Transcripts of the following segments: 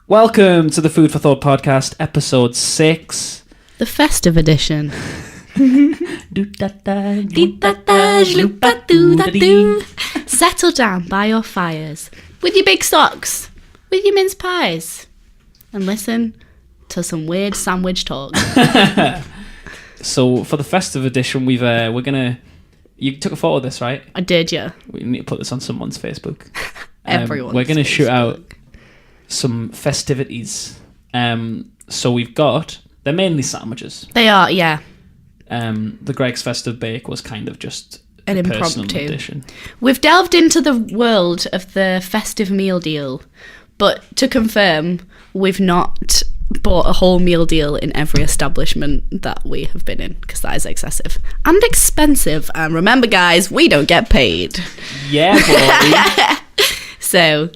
Welcome to the Food for Thought podcast, episode 6. The festive edition. Settle down by your fires with your big socks, with your mince pies, and listen to some weird sandwich talk. So for the festive edition, we're gonna. You took a photo of this, right? I did, yeah. We need to put this on someone's Facebook. Everyone's We're gonna shoot out Facebook. some festivities. So we've got. They're mainly sandwiches. They are, yeah. The Greg's Festive Bake was kind of just An a personal impromptu. edition. We've delved into the world of the festive meal deal, but to confirm, we've not bought a whole meal deal in every establishment that we have been in, because that is excessive and expensive. And remember, guys, we don't get paid. Yeah, boy. So,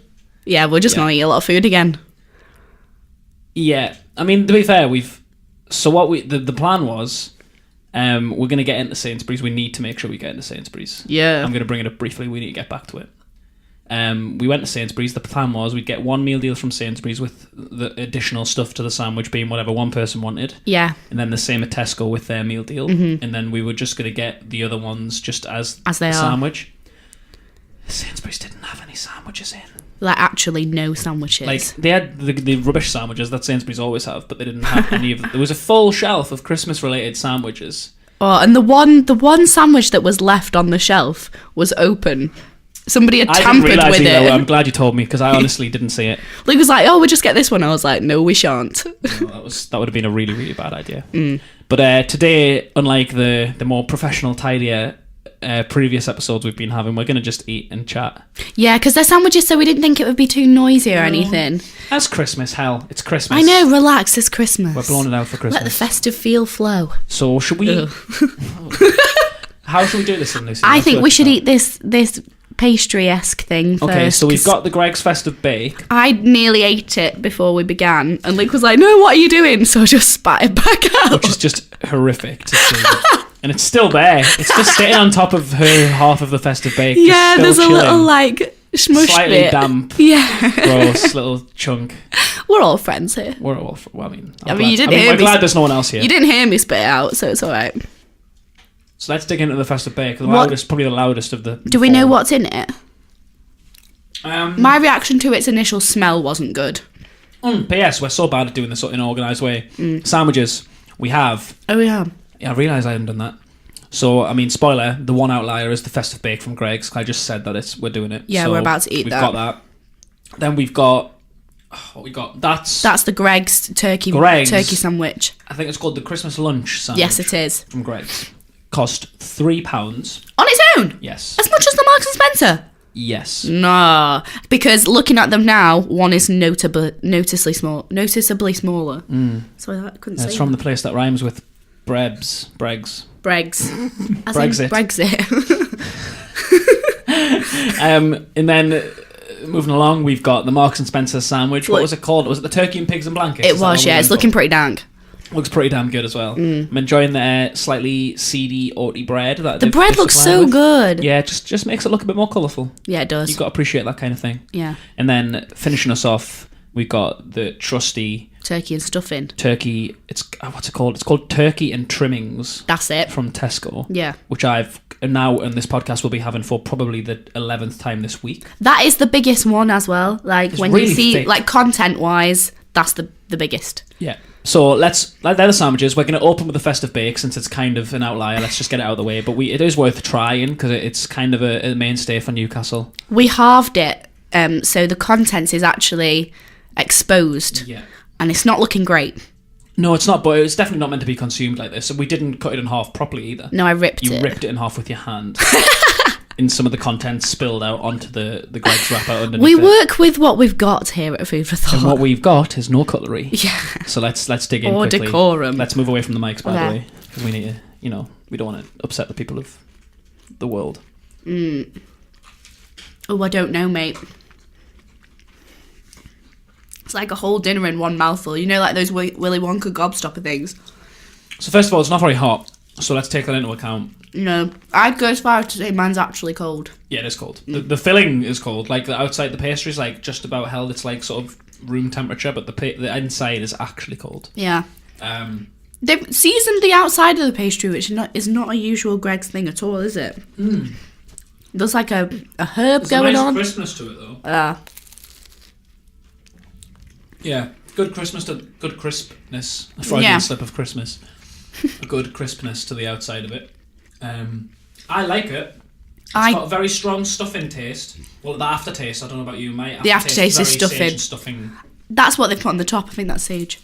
yeah, we're just going to eat a lot of food again. Yeah, I mean, to be fair, the plan was, we're going to get into Sainsbury's. We need to make sure we get into Sainsbury's. Yeah. I'm going to bring it up briefly. We need to get back to it. We went to Sainsbury's. The plan was we'd get one meal deal from Sainsbury's with the additional stuff to the sandwich being whatever one person wanted. Yeah. And then the same at Tesco with their meal deal. Mm-hmm. And then we were just going to get the other ones just as they a are. sandwich. Sainsbury's didn't have any sandwiches in. Like, actually, no sandwiches. Like, they had the rubbish sandwiches that Sainsbury's always have, but they didn't have any of them. There was a full shelf of Christmas-related sandwiches. Oh, and the one sandwich that was left on the shelf was open. Somebody had tampered with either. it. I'm glad you told me, because I honestly didn't see it. Luke was like, "Oh, we'll just get this one." I was like, "No, we shan't." No, that would have been a really, really bad idea. But today, unlike the more professional, tidier previous episodes we've been having, we're going to just eat and chat. Yeah, because they're sandwiches, so we didn't think it would be too noisy or anything. That's Christmas, hell. It's Christmas. I know, relax, it's Christmas. We're blowing it out for Christmas. Let the festive feel flow. So, should we... How should we do this then, Lucy? I think we should eat this pastry-esque thing first. Okay, so we've got the Greg's Festive Bake. I nearly ate it before we began, and Luke was like, "No, what are you doing?" So I just spat it back out. Which is just horrific to see. And it's still there. It's just sitting on top of her half of the festive bake. Yeah, there's chilling. a little, like, smush Slightly bit. damp. Yeah. Gross little chunk. We're all friends here. We're all... Well, I mean... You didn't hear I'm me. glad there's no one else here. You didn't hear me spit it out, so it's all right. So let's dig into the festive bake. Probably the loudest of the... Do we know what's in it? Um, My reaction to its initial smell wasn't good. But yes, we're so bad at doing this in an organised way. Sandwiches. We have... Oh, yeah. Yeah, I realised I hadn't done that. So, I mean, spoiler, the one outlier is the festive bake from Greg's. I just said that we're doing it. Yeah, so we're about to eat we've that. got that. Then we've got... What we got? That's the Greg's turkey sandwich. I think it's called the Christmas lunch sandwich. Yes, it is. From Greg's. Cost £3. On its own? Yes. As much as the Marks and Spencer? Yes. No. Because looking at them now, one is noticeably smaller. So I couldn't say It's from the place that rhymes with Bregs. Bregs. As Brexit. in Brexit. And then moving along, we've got the Marks and Spencer sandwich. What was it called? Was it the turkey and pigs and blankets? It was, yeah. It's looking pretty dank. Looks pretty damn good as well. I'm enjoying the slightly seedy, oaty bread. The bread looks so good. Yeah, just makes it look a bit more colourful. Yeah, it does. You've got to appreciate that kind of thing. Yeah. And then finishing us off, we've got the trusty turkey and stuffing. Turkey. What's it called? It's called turkey and trimmings. That's it. From Tesco. Yeah. Which I've now in this podcast will be having for probably the 11th time this week. That is the biggest one as well. Like It's when really you see thick. like content wise, that's the biggest. Yeah. So they're the sandwiches. We're going to open with the festive bake since it's kind of an outlier. Let's just get it out of the way. But it is worth trying because it's kind of a mainstay for Newcastle. We halved it, so the contents is actually exposed. Yeah. And it's not looking great. No, it's not, but it's definitely not meant to be consumed like this. And we didn't cut it in half properly either. No, I ripped it. You ripped it in half with your hand. And some of the contents spilled out onto the Greg's wrapper underneath We it. work with what we've got here at Food for Thought. And what we've got is no cutlery. Yeah. So let's dig in Or quickly. decorum. Let's move away from the mics, by Okay. the way. Because we need to, we don't want to upset the people of the world. Oh, I don't know, mate. It's like a whole dinner in one mouthful. You know, like those Willy Wonka gobstopper things. So first of all, it's not very hot. So let's take that into account. No, I'd go as far as to say mine's actually cold. Yeah, it is cold. The filling is cold. Like, the outside the pastry's like just about held. It's like sort of room temperature, but the inside is actually cold. Yeah. They've seasoned the outside of the pastry, which is not a usual Greg's thing at all, is it? There's like a herb There's going a nice on. crispness to it, though. Yeah, good crispness. A Freudian slip of Christmas. A good crispness to the outside of it. I like it. It's got a very strong stuffing taste. Well, the aftertaste, I don't know about you, mate. The aftertaste is stuffing. That's what they put on the top. I think that's sage.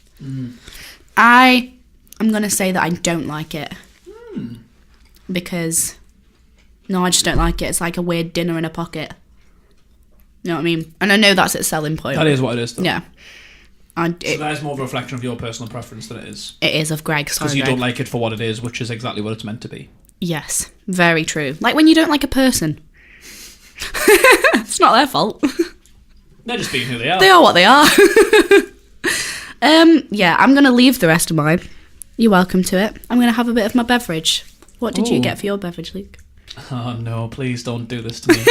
I'm going to say that I don't like it. Because, no, I just don't like it. It's like a weird dinner in a pocket. You know what I mean? And I know that's its selling point. That is what it is, though. Yeah. So that is more of a reflection of your personal preference than it is. It is of Greg's. Because you don't like it for what it is, which is exactly what it's meant to be. Yes, very true. Like when you don't like a person. It's not their fault. They're just being who they are. They are what they are. Yeah, I'm going to leave the rest of mine. You're welcome to it. I'm going to have a bit of my beverage. What did you get for your beverage, Luke? Oh, no, please don't do this to me.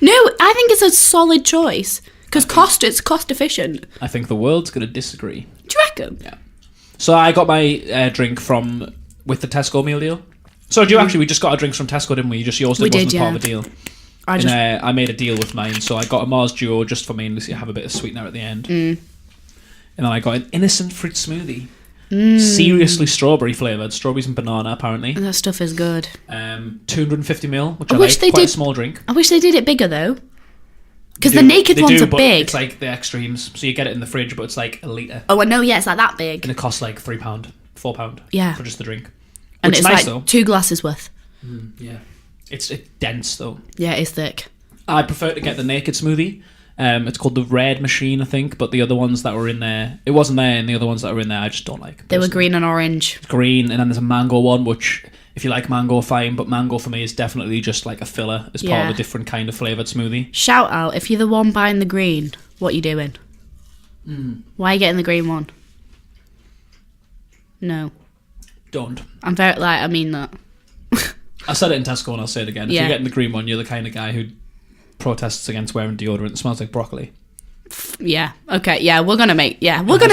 No, I think it's a solid choice. Because it's cost efficient. I think the world's going to disagree. Do you reckon? Yeah. So I got my drink with the Tesco meal deal. So we just got our drinks from Tesco, didn't we? Yours wasn't part of the deal. I made a deal with mine, so I got a Mars Duo just for mainly to have a bit of sweetener at the end. And then I got an innocent fruit smoothie. Seriously strawberry flavoured. Strawberries and banana, apparently. And that stuff is good. 250ml, which I like. Quite a small drink. I wish they did it bigger, though. Because the naked ones are big. It's like the extremes. So you get it in the fridge, but it's like a litre. Oh, I know, yeah, it's like that big. And it costs like £3, £4. Yeah. For just the drink. And Which it's nice, like though. 2 glasses worth. Yeah. It's dense, though. Yeah, it's thick. I prefer to get the naked smoothie. It's called the Red Machine, I think. But the other ones that were in there, it wasn't there, and the other ones that were in there, I just don't like. They were green and orange. Green, and then there's a mango one, which, if you like mango, fine. But mango for me is definitely just like a filler. It's part of a different kind of flavoured smoothie. Shout out, if you're the one buying the green, what are you doing? Why are you getting the green one? No. Don't. I mean that. I said it in Tesco and I'll say it again. If you're getting the green one, you're the kind of guy who protests against wearing deodorant that smells like broccoli. Yeah. Okay. Yeah, we're gonna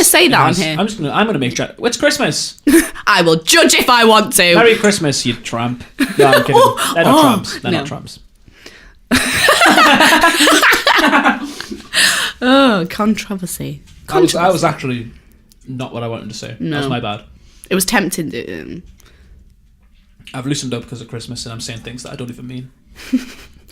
say that on here. I'm gonna make sure. It's Christmas. I will judge if I want to. Merry Christmas, you tramp. No, I'm kidding. They're not tramps. They're not tramps. Oh, controversy. I was actually not what I wanted to say. No. That was my bad. It was tempting to. I've loosened up because of Christmas and I'm saying things that I don't even mean.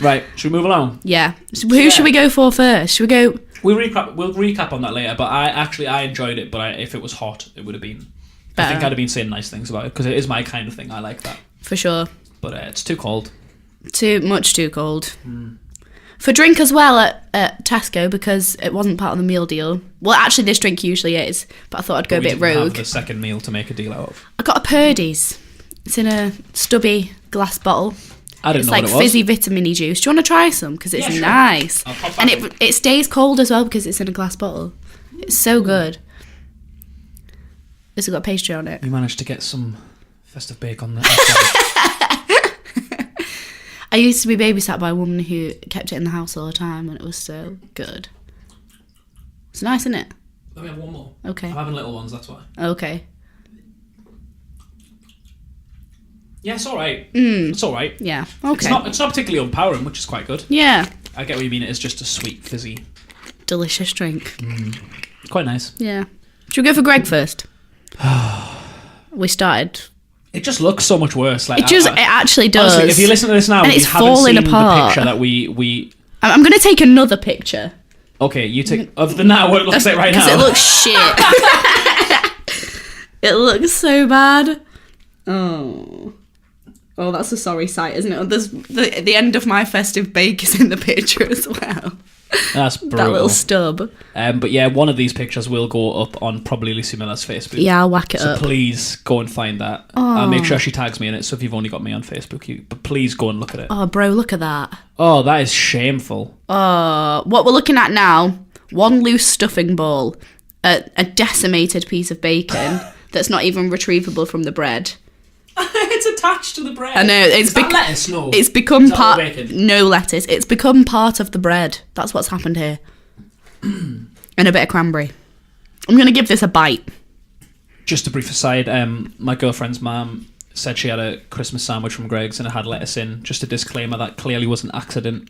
Right, should we move along? Yeah. So who should we go for first? Should we go... We'll recap on that later, but I enjoyed it, but if it was hot, it would have been... better. I think I'd have been saying nice things about it, because it is my kind of thing. I like that. For sure. But it's too cold. Much too cold. For drink as well at Tesco, because it wasn't part of the meal deal. Well, actually, this drink usually is, but I thought I'd go a bit rogue. Have the second meal to make a deal out of. I got a Purdy's. It's in a stubby glass bottle. I didn't know what it was. It's like fizzy vitamin-y juice. Do you want to try some? Because it's nice. And it stays cold as well because it's in a glass bottle. It's so good. It's got pastry on it. We managed to get some festive bake on that. I used to be babysat by a woman who kept it in the house all the time and it was so good. It's nice, isn't it? Let me have one more. Okay. I'm having little ones, that's why. Okay. Yeah, it's alright. It's alright. Yeah, okay. It's not particularly overpowering, which is quite good. Yeah. I get what you mean, it is just a sweet, fizzy... delicious drink. Quite nice. Yeah. Should we go for Greg first? We started... It just looks so much worse. Like, it actually does. Honestly, if you listen to this now, and it's falling apart. The picture that we... I'm going to take another picture. Okay, you take... Of the now, what it looks like right now. Because it looks shit. It looks so bad. Oh... Oh, that's a sorry sight, isn't it? There's the end of my festive bake is in the picture as well. That's brutal. That little stub. But yeah, one of these pictures will go up on probably Lucy Miller's Facebook. Yeah, I'll whack it up. So please go and find that. I'll make sure she tags me in it. So if you've only got me on Facebook, but please go and look at it. Oh, bro, look at that. Oh, that is shameful. What we're looking at now, one loose stuffing ball, a decimated piece of bacon that's not even retrievable from the bread. It's attached to the bread. I know. Is that lettuce? No. It's become part. No lettuce. It's become part of the bread. That's what's happened here. And And a bit of cranberry. I'm going to give this a bite. Just a brief aside, my girlfriend's mum said she had a Christmas sandwich from Greg's and it had lettuce in. Just a disclaimer, that clearly was an accident.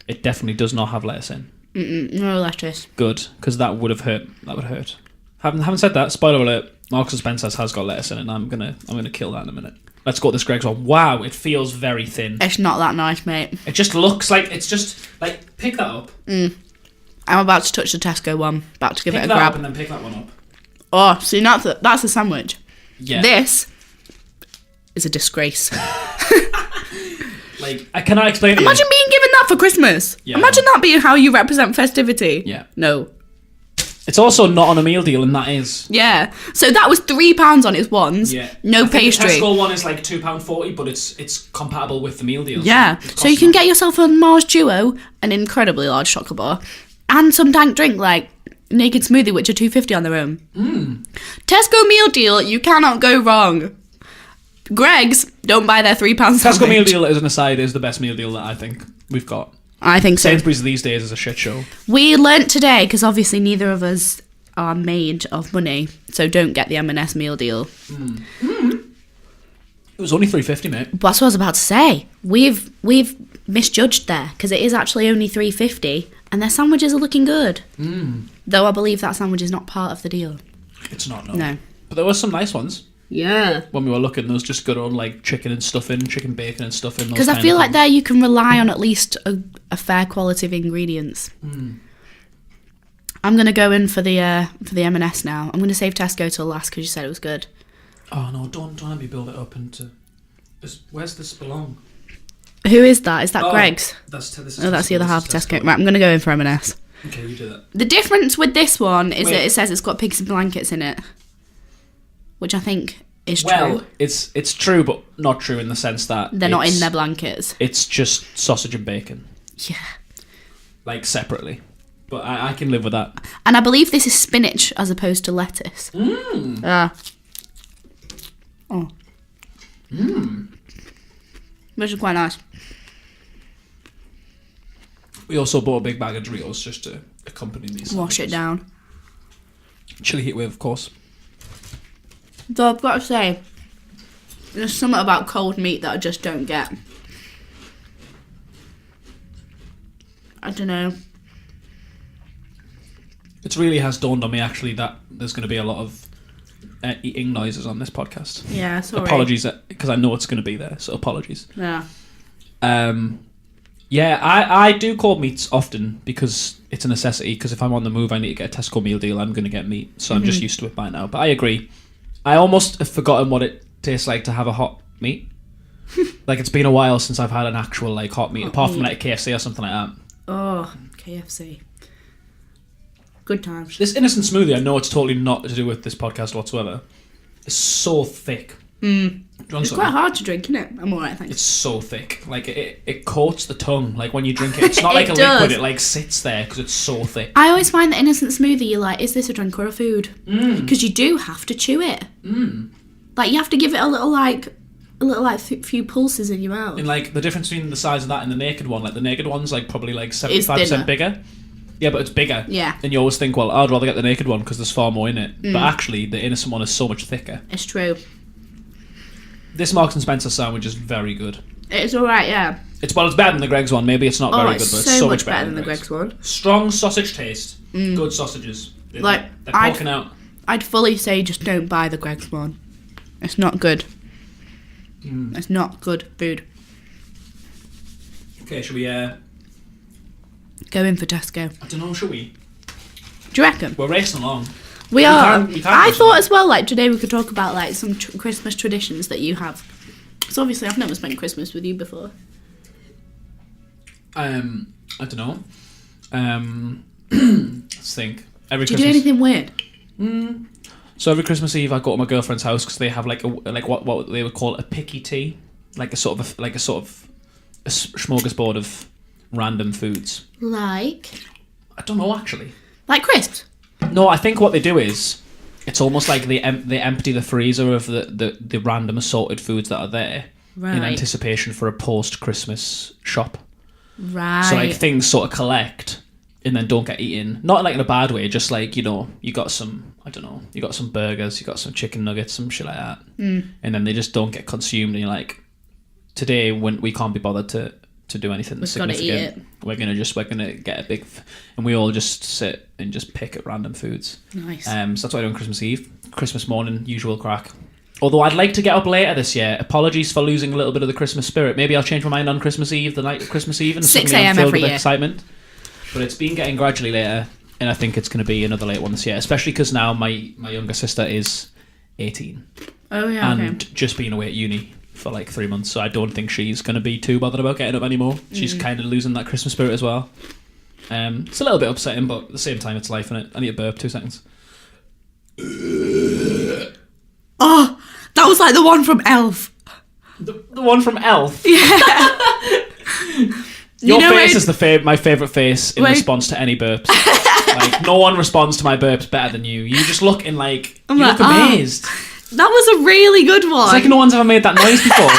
It definitely does not have lettuce in. No lettuce. Good, because that would have hurt. That would hurt. Having said that, spoiler alert, Marks & Spencer's has got lettuce in it, and I'm gonna kill that in a minute. Let's go with this Greg's one. Wow, it feels very thin. It's not that nice, mate. It just looks like it's just like pick that up. I'm about to touch the Tesco one. About to give it a grab. Pick that up and then pick that one up. Oh, see, that's a sandwich. Yeah. This is a disgrace. Like, can I explain to you? Imagine being given that for Christmas. Yeah. Imagine that being how you represent festivity. Yeah. No. It's also not on a meal deal, and that is. Yeah. So that was £3 on its ones. Yeah. No pastry. The Tesco one is like £2.40, but it's compatible with the meal deal. Yeah. So you can get yourself a Mars Duo, an incredibly large chocolate bar, and some dank drink like Naked Smoothie, which are $2.50 on their own. Tesco meal deal, you cannot go wrong. Greg's, don't buy their £3 sandwich. Tesco meal deal, as an aside, is the best meal deal that I think we've got. I think so. Sainsbury's these days is a shit show. We learnt today, because obviously neither of us are made of money, so don't get the M&S meal deal. It was only $3.50, mate. That's what I was about to say. We've misjudged there, because it is actually only $3.50, and their sandwiches are looking good. Though I believe that sandwich is not part of the deal. It's not, no. No. But there were some nice ones. Yeah. When we were looking, there was just good on like chicken and stuffing, chicken bacon and stuffing. Because I feel like there you can rely on at least a fair quality of ingredients. I'm going to go in for the M&S now. I'm going to save Tesco till last because you said it was good. Oh no, don't let me build it up into... Where's this belong? Who is that? Is that Greg's? That's the other half of Tesco. Right, I'm going to go in for M&S. Okay, you do that. The difference with this one is that it says it's got pigs and blankets in it. Which I think is true. Well, it's true, but not true in the sense that... They're not in their blankets. It's just sausage and bacon. Yeah. Like, separately. But I can live with that. And I believe this is spinach as opposed to lettuce. Which is quite nice. We also bought a big bag of Doritos just to accompany these. Wash it down. Chili heat wave, of course. Though I've got to say, there's something about cold meat that I just don't get. I don't know. It really has dawned on me, actually, that there's going to be a lot of eating noises on this podcast. Yeah, sorry. Apologies, because I know it's going to be there, so apologies. Yeah. Yeah, I do cold meats often because it's a necessity, because if I'm on the move, I need to get a Tesco meal deal, I'm going to get meat, so I'm just used to it by now. But I agree. I almost have forgotten what it tastes like to have a hot meat. Like, it's been a while since I've had an actual, like, hot meat, apart from, like, a KFC or something like that. Oh, KFC. Good times. This innocent smoothie, I know it's totally not to do with this podcast whatsoever. It's so thick. It's quite hard to drink, isn't it? I'm alright, thanks. It's so thick. Like, it coats the tongue. Like, when you drink it, it's not like a does. liquid. It, like, sits there because it's so thick. I always find the innocent smoothie, you're like, is this a drink or a food? Because you do have to chew it. Like, you have to give it a little few pulses in your mouth. And, like, the difference between the size of that and the naked one, like, the naked one's, like, probably, like, 75% bigger. Yeah, but it's bigger. Yeah. And you always think, well, I'd rather get the naked one because there's far more in it. But actually, the innocent one is so much thicker. It's true. This Marks & Spencer sandwich is very good. It's alright, yeah. It's better than the Greg's one. Maybe it's not very good, but it's so much better than the Greg's one. Strong sausage taste. Good sausages. They're poking out. I'd fully say just don't buy the Greg's one. It's not good. It's not good food. Okay, should we... Go in for Tesco. I don't know, should we? Do you reckon? We're racing along. We are. We can't I thought as well, like, today we could talk about, like, some Christmas traditions that you have. So obviously I've never spent Christmas with you before. I don't know. Let's think. Do you do anything weird? So every Christmas Eve I go to my girlfriend's house because they have like what they would call a picky tea, like a sort of a smorgasbord of random foods. Like? I don't know, actually. Like crisps? No, I think what they do is it's almost like they empty the freezer of the random assorted foods that are there in anticipation for a post-Christmas shop. Right. So like things sort of collect and then don't get eaten. Not like in a bad way, just like, you know, you got some, I don't know, you got some burgers, you got some chicken nuggets, some shit like that. And then they just don't get consumed, and you're like, today when we can't be bothered to do anything significant, we're gonna get a big and we all just sit and just pick at random foods. Nice. So that's what I do on Christmas Eve. Christmas morning, usual crack. Although I'd like to get up later this year. Apologies for losing a little bit of the Christmas spirit. Maybe I'll change my mind on Christmas Eve, the night of Christmas Eve, and 6 a.m. every year. Excitement. But it's been getting gradually later, and I think it's going to be another late one this year, especially because now my younger sister is 18. Oh, yeah, and just been away at uni for like 3 months, so I don't think she's going to be too bothered about getting up anymore. She's kind of losing that Christmas spirit as well. It's a little bit upsetting, but at the same time, it's life, innit? I need a burp. 2 seconds. Oh, that was like the one from Elf. The one from Elf? Yeah. Your face is my favourite face in response to any burps. Like, no one responds to my burps better than you. You just look in like, you look amazed. That was a really good one. It's like no one's ever made that noise before.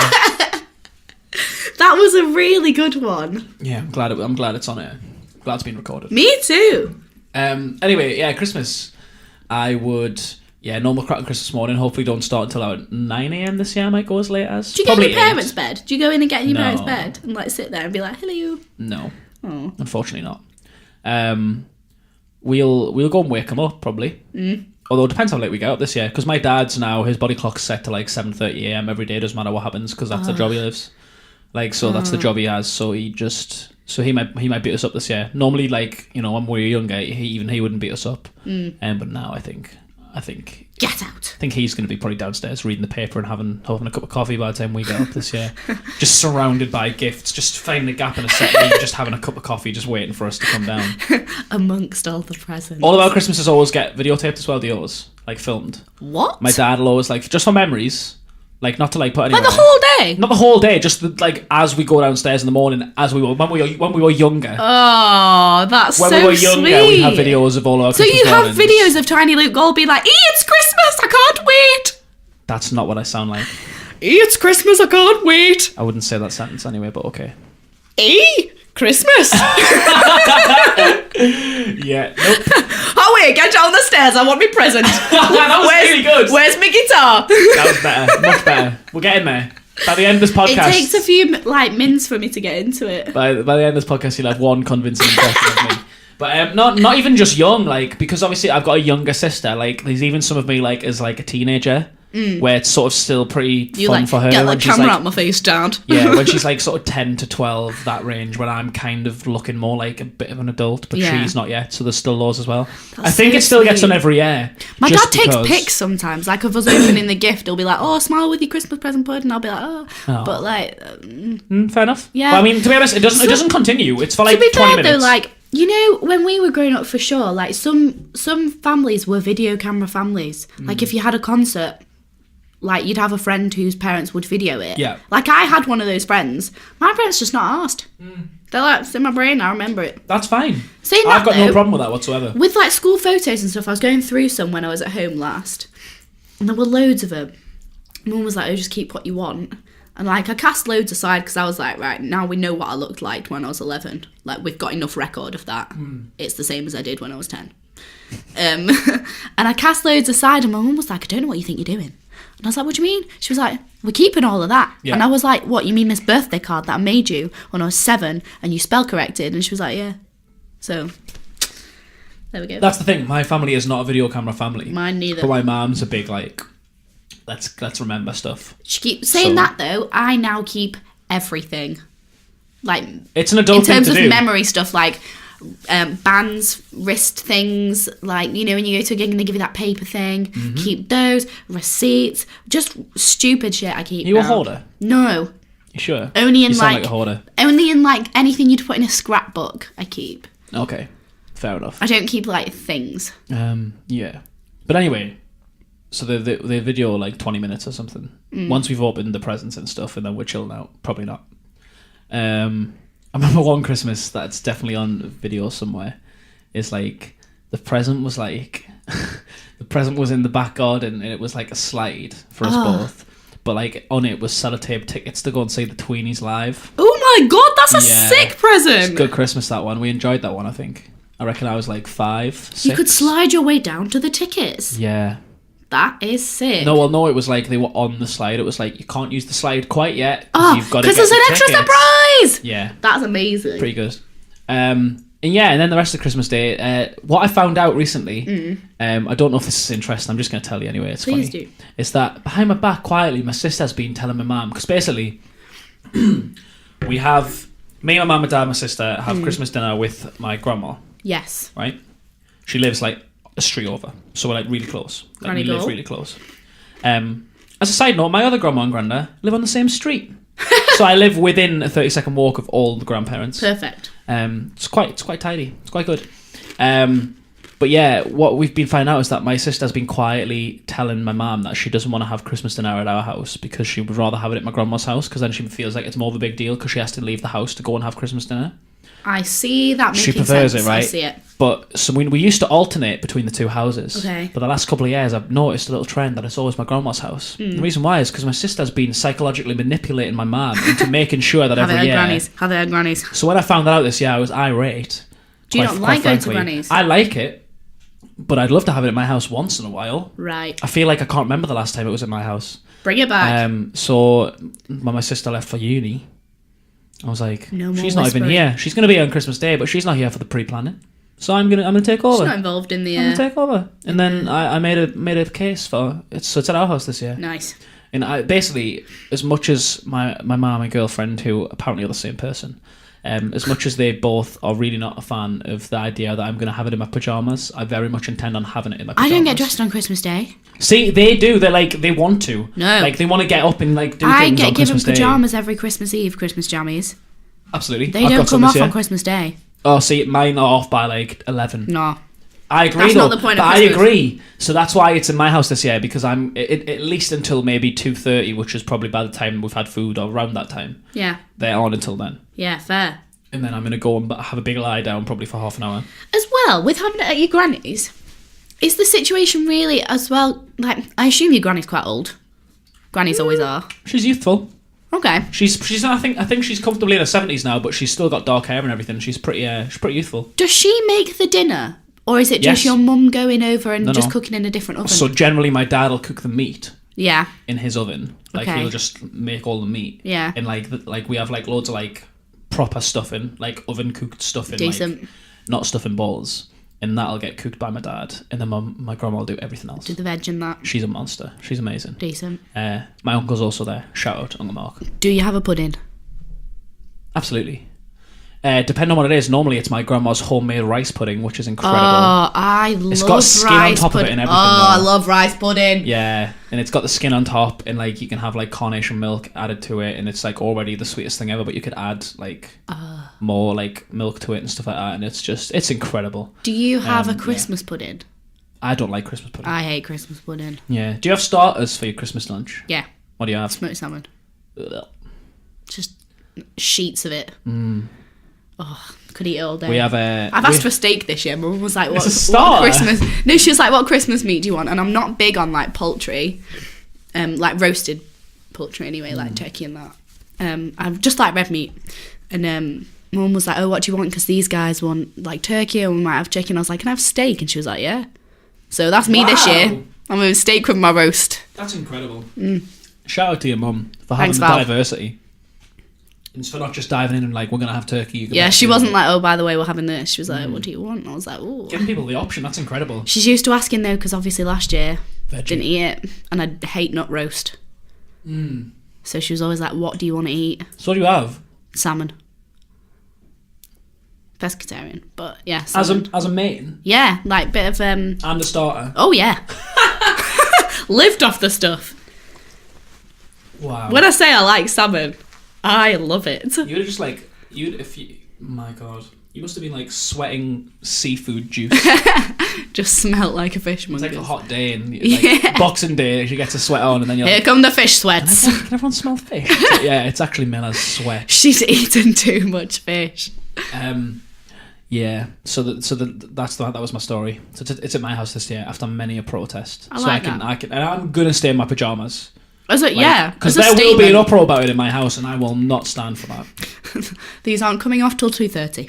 That was a really good one. Yeah, I'm glad it's on air. Glad it's been recorded. Me too. Anyway, yeah, Christmas. I would... Yeah, normal crack on Christmas morning. Hopefully don't start until about 9 a.m. this year. I might go as late as. Do you go in your parents' bed? Do you go in and get in your parents' bed and like sit there and be like, hello? No. Oh. Unfortunately not. We'll go and wake them up probably. Although it depends how late we get up this year. Because my dad's now, his body clock's set to like 7:30 a.m. every day. Doesn't matter what happens because that's the job he lives. Like, so that's the job he has. So he might beat us up this year. Normally, like, you know, when we were younger, he wouldn't beat us up. But now I think get out. I think he's going to be probably downstairs reading the paper and having a cup of coffee by the time we get up this year. Just surrounded by gifts, just finding a gap in a set, just having a cup of coffee, just waiting for us to come down. Amongst all the presents. All of our Christmases always get videotaped as well, do yours? Like filmed. What? My dad will always, like, just for memories. Like, not to like put anywhere. Like the whole day? Not the whole day, just like as we go downstairs in the morning, when we were younger. Oh, that's so sweet. When we were younger, we have videos of all our Christmas So you have mornings. videos of Tiny Luke Gold being like, it's Christmas, I can't wait. That's not what I sound like. It's Christmas, I can't wait. I wouldn't say that sentence anyway, but okay. Christmas. Yeah, nope. Oh wait, get down the stairs, I want my present. That was really good. Where's my guitar? That was better, much better. We're getting there. By the end of this podcast... It takes a few, like, minutes for me to get into it. By the end of this podcast, you'll have one convincing impression of me. But not even just young, like, because obviously I've got a younger sister, like, there's even some of me, like, as, like, a teenager, where it's sort of still pretty fun for her. Get when the she's camera like, out my face, Dad. Yeah, when she's, like, sort of 10 to 12, that range, when I'm kind of looking more like a bit of an adult, but she's not yet, so there's still those as well. I think it still gets done every year. My dad takes pics sometimes, like, of us opening the gift, he'll be like, oh, smile with your Christmas present, bud, and I'll be like, oh. But, like... fair enough. Yeah. But, I mean, to be honest, it doesn't continue. It's for, like, 20 minutes. Though, like, you know, when we were growing up, for sure, like, some families were video camera families. Like, if you had a concert... Like, you'd have a friend whose parents would video it. Yeah. Like, I had one of those friends. My parents just not asked. They're like, it's in my brain, I remember it. That's fine. Saying I've that, got no problem with that whatsoever. With, like, school photos and stuff, I was going through some when I was at home last. And there were loads of them. Mum was like, oh, just keep what you want. And, like, I cast loads aside because I was like, right, now we know what I looked like when I was 11. Like, we've got enough record of that. It's the same as I did when I was 10. And I cast loads aside and my mum was like, I don't know what you think you're doing. And I was like, what do you mean? She was like, we're keeping all of that. Yeah. And I was like, what, you mean this birthday card that I made you when I was 7 and you spell corrected? And she was like, yeah. So, there we go. That's the thing. My family is not a video camera family. Mine neither. But my mum's a big, like, let's remember stuff. She keeps saying that, though. I now keep everything. Like, it's an adult thing to do. In terms of memory stuff, like... bands, wrist things, like, you know, when you go to a gig and they give you that paper thing, keep those, receipts, just stupid shit I keep. You a hoarder? No. You sure? Only in you sound like a hoarder. Only in like anything you'd put in a scrapbook I keep. Okay, fair enough. I don't keep like things. Yeah. But anyway, so they video like 20 minutes or something. Once we've opened the presents and stuff and then we're chilling out. Probably not. I remember one Christmas that's definitely on video somewhere. It's like the present was like the present was in the back garden and it was like a slide for us both. But like on it was sellotape tickets to go and see the Tweenies live. Oh my god, that's a sick present. It's a good Christmas, that one. We enjoyed that one, I think. I reckon I was like 5, 6. You could slide your way down to the tickets. Yeah. That is sick. No, it was like they were on the slide. It was like, you can't use the slide quite yet. Because there's an extra surprise. Yeah. That's amazing. Pretty good. And then the rest of Christmas Day, what I found out recently, I don't know if this is interesting, I'm just going to tell you anyway, it's Please funny. do. It's that behind my back, quietly, my sister's been telling my mum, because basically, me, my mum, my dad, my sister have Christmas dinner with my grandma. Yes. Right? She lives like a street over, so we're like really close. Like, we live really close. As a side note, my other grandma and granda live on the same street. So I live within a 30-second walk of all the grandparents. Perfect. It's quite tidy. It's quite good. But yeah, what we've been finding out is that my sister's been quietly telling my mum that she doesn't want to have Christmas dinner at our house because she would rather have it at my grandma's house, because then she feels like it's more of a big deal because she has to leave the house to go and have Christmas dinner. I see that making sense. She prefers it, right? I see it. But so we used to alternate between the two houses. Okay. But the last couple of years, I've noticed a little trend that it's always my grandma's house. The reason why is because my sister's been psychologically manipulating my mum into making sure that every year... Have it at grannies. So when I found that out this year, I was irate. Do you not like going to grannies? I like it, but I'd love to have it at my house once in a while. Right. I feel like I can't remember the last time it was at my house. Bring it back. So when my sister left for uni, I was like, she's not even here. She's going to be here on Christmas Day, but she's not here for the pre-planning. So I'm gonna take over. She's not involved in the... I'm gonna take over. And then I made a case for it. So it's at our house this year. Nice. And I basically, as much as my mum and girlfriend, who apparently are the same person, as much as they both are really not a fan of the idea that I'm going to have it in my pyjamas, I very much intend on having it in my pyjamas. I don't get dressed on Christmas Day. See, they do. They're like, they want to. No. Like, they want to get up and like do I things get on given Christmas pyjamas every Christmas Eve, Christmas jammies. Absolutely. They don't come off on Christmas Day. Oh, see, mine are off by like 11. No. I agree, that's though, not the point but of I Christmas. agree. So that's why it's in my house this year, because I'm at least until maybe 2:30, which is probably by the time we've had food, or around that time. Yeah. They're on until then. Yeah, fair. And then I'm going to go and have a big lie down probably for half an hour. As well, with having it at your granny's, is the situation really as well, like, I assume your granny's quite old. Grannies always are. She's youthful. Okay. She's I think she's comfortably in her 70s now, but she's still got dark hair and everything. She's pretty youthful. Does she make the dinner? Or is it just your mum going over and just cooking in a different oven? So generally my dad will cook the meat. Yeah. In his oven. Like he'll just make all the meat. Yeah. And like we have like loads of like proper stuffing, like oven cooked stuffing. Decent. Like, not stuffing balls. And that'll get cooked by my dad. And then my grandma will do everything else. Do the veg and that. She's a monster. She's amazing. Decent. My uncle's also there. Shout out, Uncle Mark. Do you have a pudding? Absolutely. Depending on what it is, normally it's my grandma's homemade rice pudding, which is incredible. Oh, I love rice pudding. It's got skin on top of it and everything. Oh, I love rice pudding. Yeah, and it's got the skin on top, and like you can have like carnation milk added to it, and it's like already the sweetest thing ever. But you could add like more like milk to it and stuff like that, and it's incredible. Do you have a Christmas pudding? I don't like Christmas pudding. I hate Christmas pudding. Yeah. Do you have starters for your Christmas lunch? Yeah. What do you have? Smoked salmon. Ugh. Just sheets of it. Oh, could eat it all day. We have I've asked for steak this year. Mum was like, what Christmas? No, she was like, what Christmas meat do you want? And I'm not big on like poultry, like roasted poultry anyway, like turkey and that. I just like red meat. And Mum was like, oh, what do you want? Because these guys want like turkey and we might have chicken. I was like, can I have steak? And she was like, yeah. So that's me this year. I'm having steak with my roast. That's incredible. Shout out to your mum for having the diversity. And for not just diving in and like, we're going to have turkey. Yeah, she wasn't like, oh, by the way, we're having this. She was like, what do you want? And I was like, oh. Giving people the option, that's incredible. She's used to asking though, because obviously last year, didn't eat it. And I hate nut roast. So she was always like, what do you want to eat? So what do you have? Salmon. Pescatarian, but yeah, salmon. As a main? Yeah, like bit of... And a starter? Oh, yeah. Lived off the stuff. Wow. When I say I like salmon, I love it. You were just like, my God, you must have been like sweating seafood juice. Just smelt like a fishmonger. It's like a hot day and like Boxing Day, you get to sweat on and then you're Here like, come the fish sweats. Can everyone smell fish? Yeah, it's actually Milla's sweat. She's eaten too much fish. Yeah, that was my story. So it's at my house this year after many a protest. I and I'm gonna stay in my pajamas. Is it? Yeah, because there will be an uproar about it in my house, and I will not stand for that. These aren't coming off till 2:30.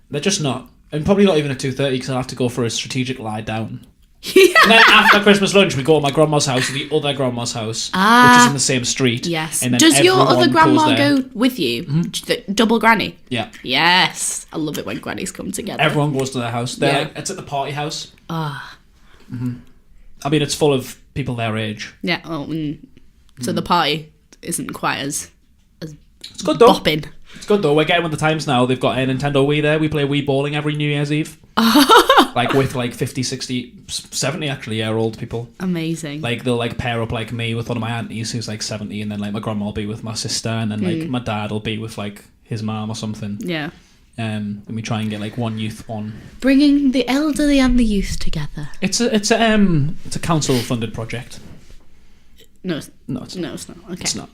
They're just not. And probably not even at 2:30 because I'll have to go for a strategic lie down. Yeah. And then after Christmas lunch, we go to my grandma's house, or the other grandma's house, which is in the same street. Yes. And then Does your other grandma go with you? Mm-hmm. Double granny? Yeah. Yes. I love it when grannies come together. Everyone goes to their house. It's at the party house. Ah. Mm-hmm. I mean, it's full of people their age. Yeah. Oh, so the party isn't quite as it's good though. bopping. It's good though. We're getting with the times now. They've got a Nintendo Wii there. We play Wii bowling every New Year's Eve. Like with like 50, 60, 70 actually year-old people. Amazing. Like they'll like pair up like me with one of my aunties who's like 70, and then like my grandma will be with my sister, and then like my dad will be with like his mum or something. Yeah. And we try and get like one youth one. Bringing the elderly and the youth together. It's a council funded project. No, it's not. Okay. It's not.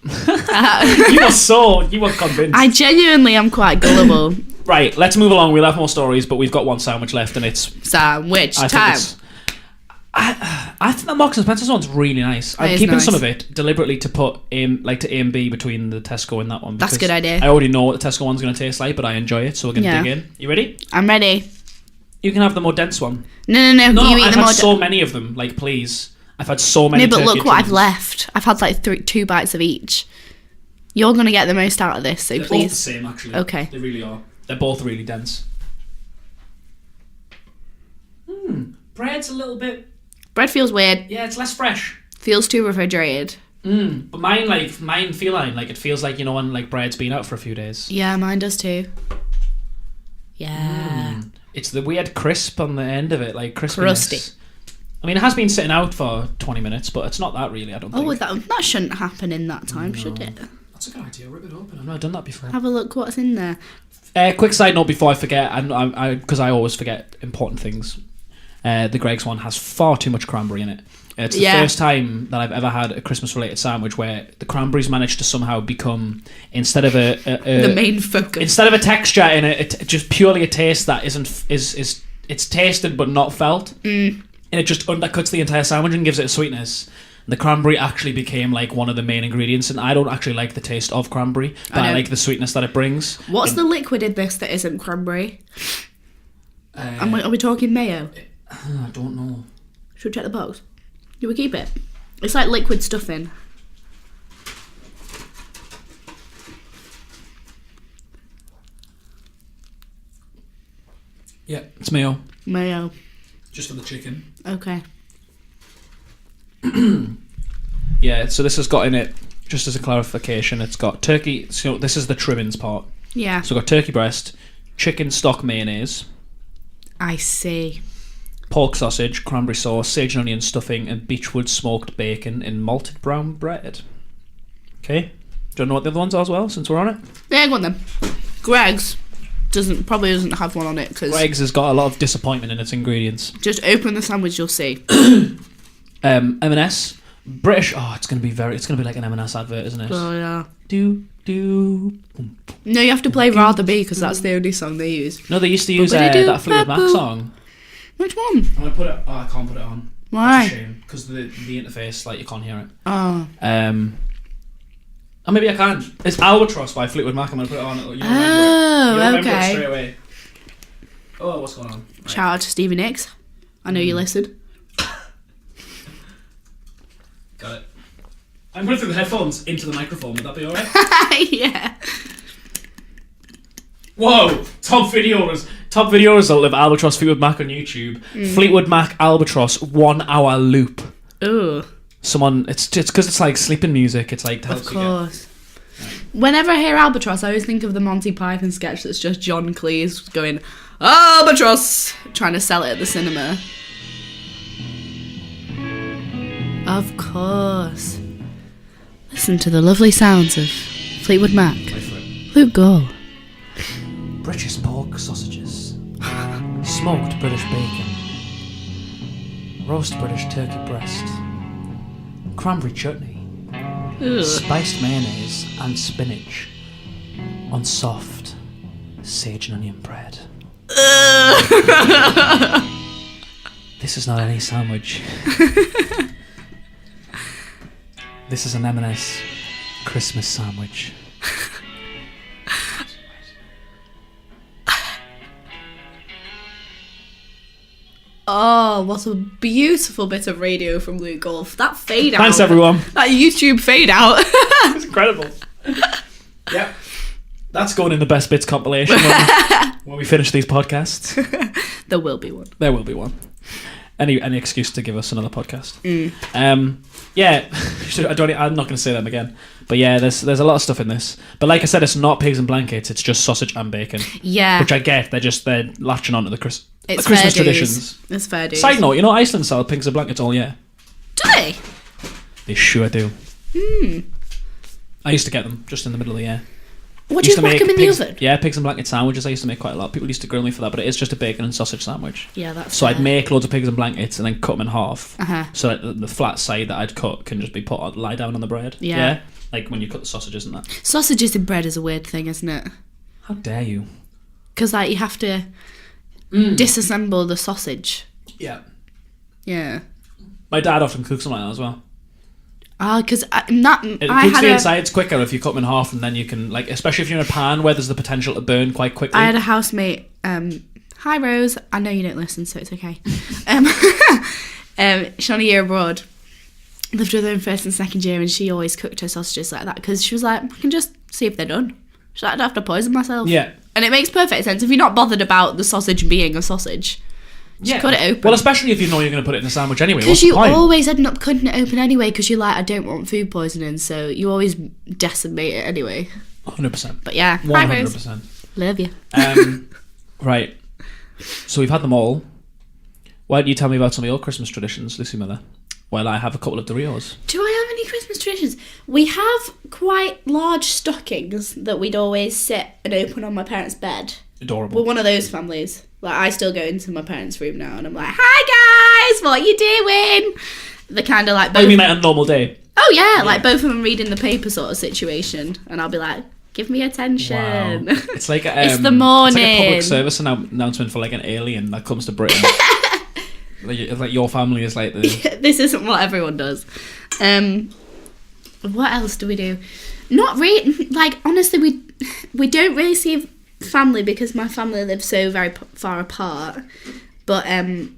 You were convinced. I genuinely am quite gullible. Right, let's move along. We'll have more stories, but we've got one sandwich left, and it's sandwich time. I think that Marks and Spencer's one's really nice. I'm keeping some of it deliberately to put to A and B between the Tesco and that one. That's a good idea. I already know what the Tesco one's going to taste like, but I enjoy it, so we're going to dig in. You ready? I'm ready. You can have the more dense one. No. You eat I've the had so many of them. Like, please. I've had so many. No, but look what chickens. I've left. I've had like 2 bites of each. You're going to get the most out of this, so They're please. Both the same, actually. Okay. They really are. They're both really dense. Bread's a little bit... Bread feels weird. Yeah, it's less fresh. Feels too refrigerated. But mine feel like it feels like, you know, when like bread's been out for a few days. Yeah, mine does too. Yeah. It's the weird crisp on the end of it, like crispiness. Crusty. I mean, it has been sitting out for 20 minutes, but it's not that really, I don't think. Oh, that shouldn't happen in that time, should it? That's a good idea. Rip it open. I've never done that before. Have a look what's in there. Quick side note before I forget, because I always forget important things. The Greggs one has far too much cranberry in it. It's the first time that I've ever had a Christmas-related sandwich where the cranberries managed to somehow become, instead of the main focus, instead of a texture in it, just purely a taste that is it's tasted but not felt, and it just undercuts the entire sandwich and gives it a sweetness. The cranberry actually became like one of the main ingredients, and I don't actually like the taste of cranberry, but I like the sweetness that it brings. What's the liquid in this that isn't cranberry? Are we talking mayo? I don't know. Should we check the box? Do we keep it? It's like liquid stuffing. Yeah, it's mayo. Mayo. Just for the chicken. Okay. Yeah, so this has got in it, just as a clarification, it's got turkey, so this is the trimmings part. Yeah. So we've got turkey breast, chicken stock mayonnaise. I see. Pork sausage, cranberry sauce, sage and onion stuffing, and beechwood smoked bacon in malted brown bread. Okay. Do you know what the other ones are as well, since we're on it? Yeah, go on then. Greggs probably doesn't have one on it because Greggs has got a lot of disappointment in its ingredients. Just open the sandwich, you'll see. M&S, British. Oh, it's gonna be like an M&S advert, isn't it? Oh yeah. Do. No, you have to play Rather Be because that's the only song they use. No, they used to use that Fleetwood Mac song. Which one? I'm gonna put it. Oh, I can't put it on. Why? That's a shame because the interface, like, you can't hear it. Oh. Or maybe I can. It's Albatross by Fleetwood Mac. I'm gonna put it on. You'll remember it okay. straight away. Oh, what's going on? Right. Shout out to Stevie Nicks. I know you listened. Got it. I'm going through the headphones into the microphone. Would that be alright? Yeah. Whoa! Top video result of Albatross Fleetwood Mac on YouTube. Fleetwood Mac Albatross 1 hour loop. Ooh. It's because it's like sleeping music. It's like, of course. Whenever I hear Albatross, I always think of the Monty Python sketch that's just John Cleese going, Albatross! Trying to sell it at the cinema. Of course. Listen to the lovely sounds of Fleetwood Mac. Luke Gore. British pork sausages. Smoked British bacon. Roast British turkey breast. Cranberry chutney. Ugh. Spiced mayonnaise and spinach on soft sage and onion bread. This is not any sandwich. This is an M&S Christmas sandwich. Oh, what a beautiful bit of radio from Luke Golf. That fade out. Thanks, everyone. That YouTube fade out. It's incredible. Yep. That's going in the best bits compilation when we finish these podcasts. There will be one. There will be one. Any excuse to give us another podcast. Yeah, I'm not going to say them again. But yeah, there's a lot of stuff in this. But like I said, it's not pigs and blankets. It's just sausage and bacon. Yeah. Which I get. They're latching onto the It's Christmas traditions. It's fair dues. Side note, Iceland sell pigs and blankets all year. Do they? They sure do. I used to get them just in the middle of the year. What do you whack them in the oven? Yeah, pigs and blanket sandwiches. I used to make quite a lot. People used to grill me for that, but it is just a bacon and sausage sandwich. Yeah, that's so fair. I'd make loads of pigs and blankets and then cut them in half, so that the flat side that I'd cut can just be lie down on the bread. Yeah, like when you cut the sausages and that. Sausages in bread is a weird thing, isn't it? How dare you? Because like you have to disassemble the sausage. Yeah. Yeah. My dad often cooks them like that as well. Because it cooks the insides quicker if you cut them in half, and then you can, like, especially if you're in a pan where there's the potential to burn quite quickly. I had a housemate. Hi Rose. I know you don't listen, so it's okay. She's on a year abroad. Lived with her in first and second year, and she always cooked her sausages like that because she was like, I can just see if they're done. She's like, I don't have to poison myself. Yeah. And it makes perfect sense if you're not bothered about the sausage being a sausage. Just cut it open. Well, especially if you know you're going to put it in a sandwich anyway. Because you always end up cutting it open anyway because you're like, I don't want food poisoning, so you always decimate it anyway. 100%. But yeah, 100%. Love you. Right. So we've had them all. Why don't you tell me about some of your Christmas traditions, Lucy Miller, while I have a couple of Doritos? Do I have any Christmas traditions? We have quite large stockings that we'd always sit and open on my parents' bed. Adorable. We're one of those families. Like, I still go into my parents' room now and I'm like, hi guys, what are you doing? They're kind of like... Oh, you mean like a normal day? Oh yeah, like both of them reading the paper sort of situation. And I'll be like, give me attention. Wow. It's like it's the morning. It's like a public service announcement for like an alien that comes to Britain. like your family is like the... This isn't what everyone does. What else do we do? Not really. Like, honestly, we don't really see family because my family lives so very far apart. But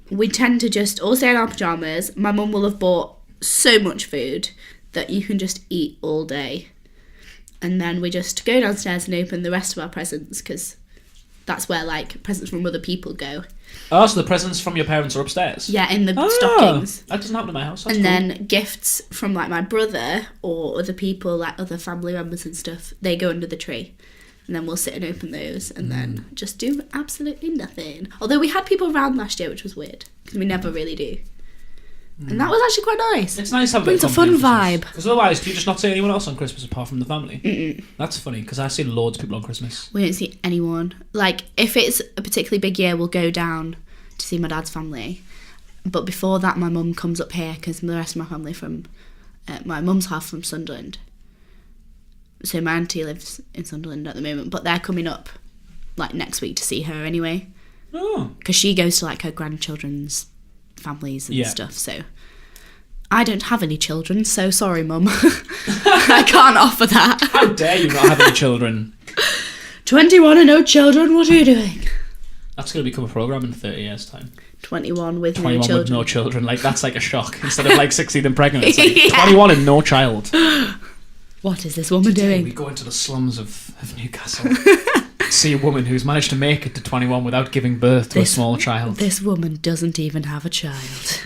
we tend to just all stay in our pyjamas. My mum will have bought so much food that you can just eat all day. And then we just go downstairs and open the rest of our presents because that's where, like, presents from other people go. Oh, so the presents from your parents are upstairs? Yeah, in the stockings. That doesn't happen in my house. That's cool. Then gifts from, like, my brother or other people, like other family members and stuff, they go under the tree. And then we'll sit and open those and then just do absolutely nothing. Although we had people around last year, which was weird because we never really do. And that was actually quite nice. It's nice to have a fun vibe. Because otherwise, do you just not see anyone else on Christmas apart from the family? Mm-mm. That's funny because I see loads of people on Christmas. We don't see anyone. Like, if it's a particularly big year, we'll go down to see my dad's family. But before that, my mum comes up here because the rest of my family from my mum's half from Sunderland. So my auntie lives in Sunderland at the moment, but they're coming up like next week to see her anyway. Oh. Because she goes to like her grandchildren's families and stuff. So I don't have any children, so sorry, Mum. I can't offer that. How dare you not have any children? 21 and no children, what are you doing? That's going to become a programme in 30 years' time. 21 with 21 no children. with no children. Like, that's like a shock. Instead of like 16 and pregnant, it's like 21 and no child. What is this woman doing? We go into the slums of Newcastle. See a woman who's managed to make it to 21 without giving birth to a small child. This woman doesn't even have a child.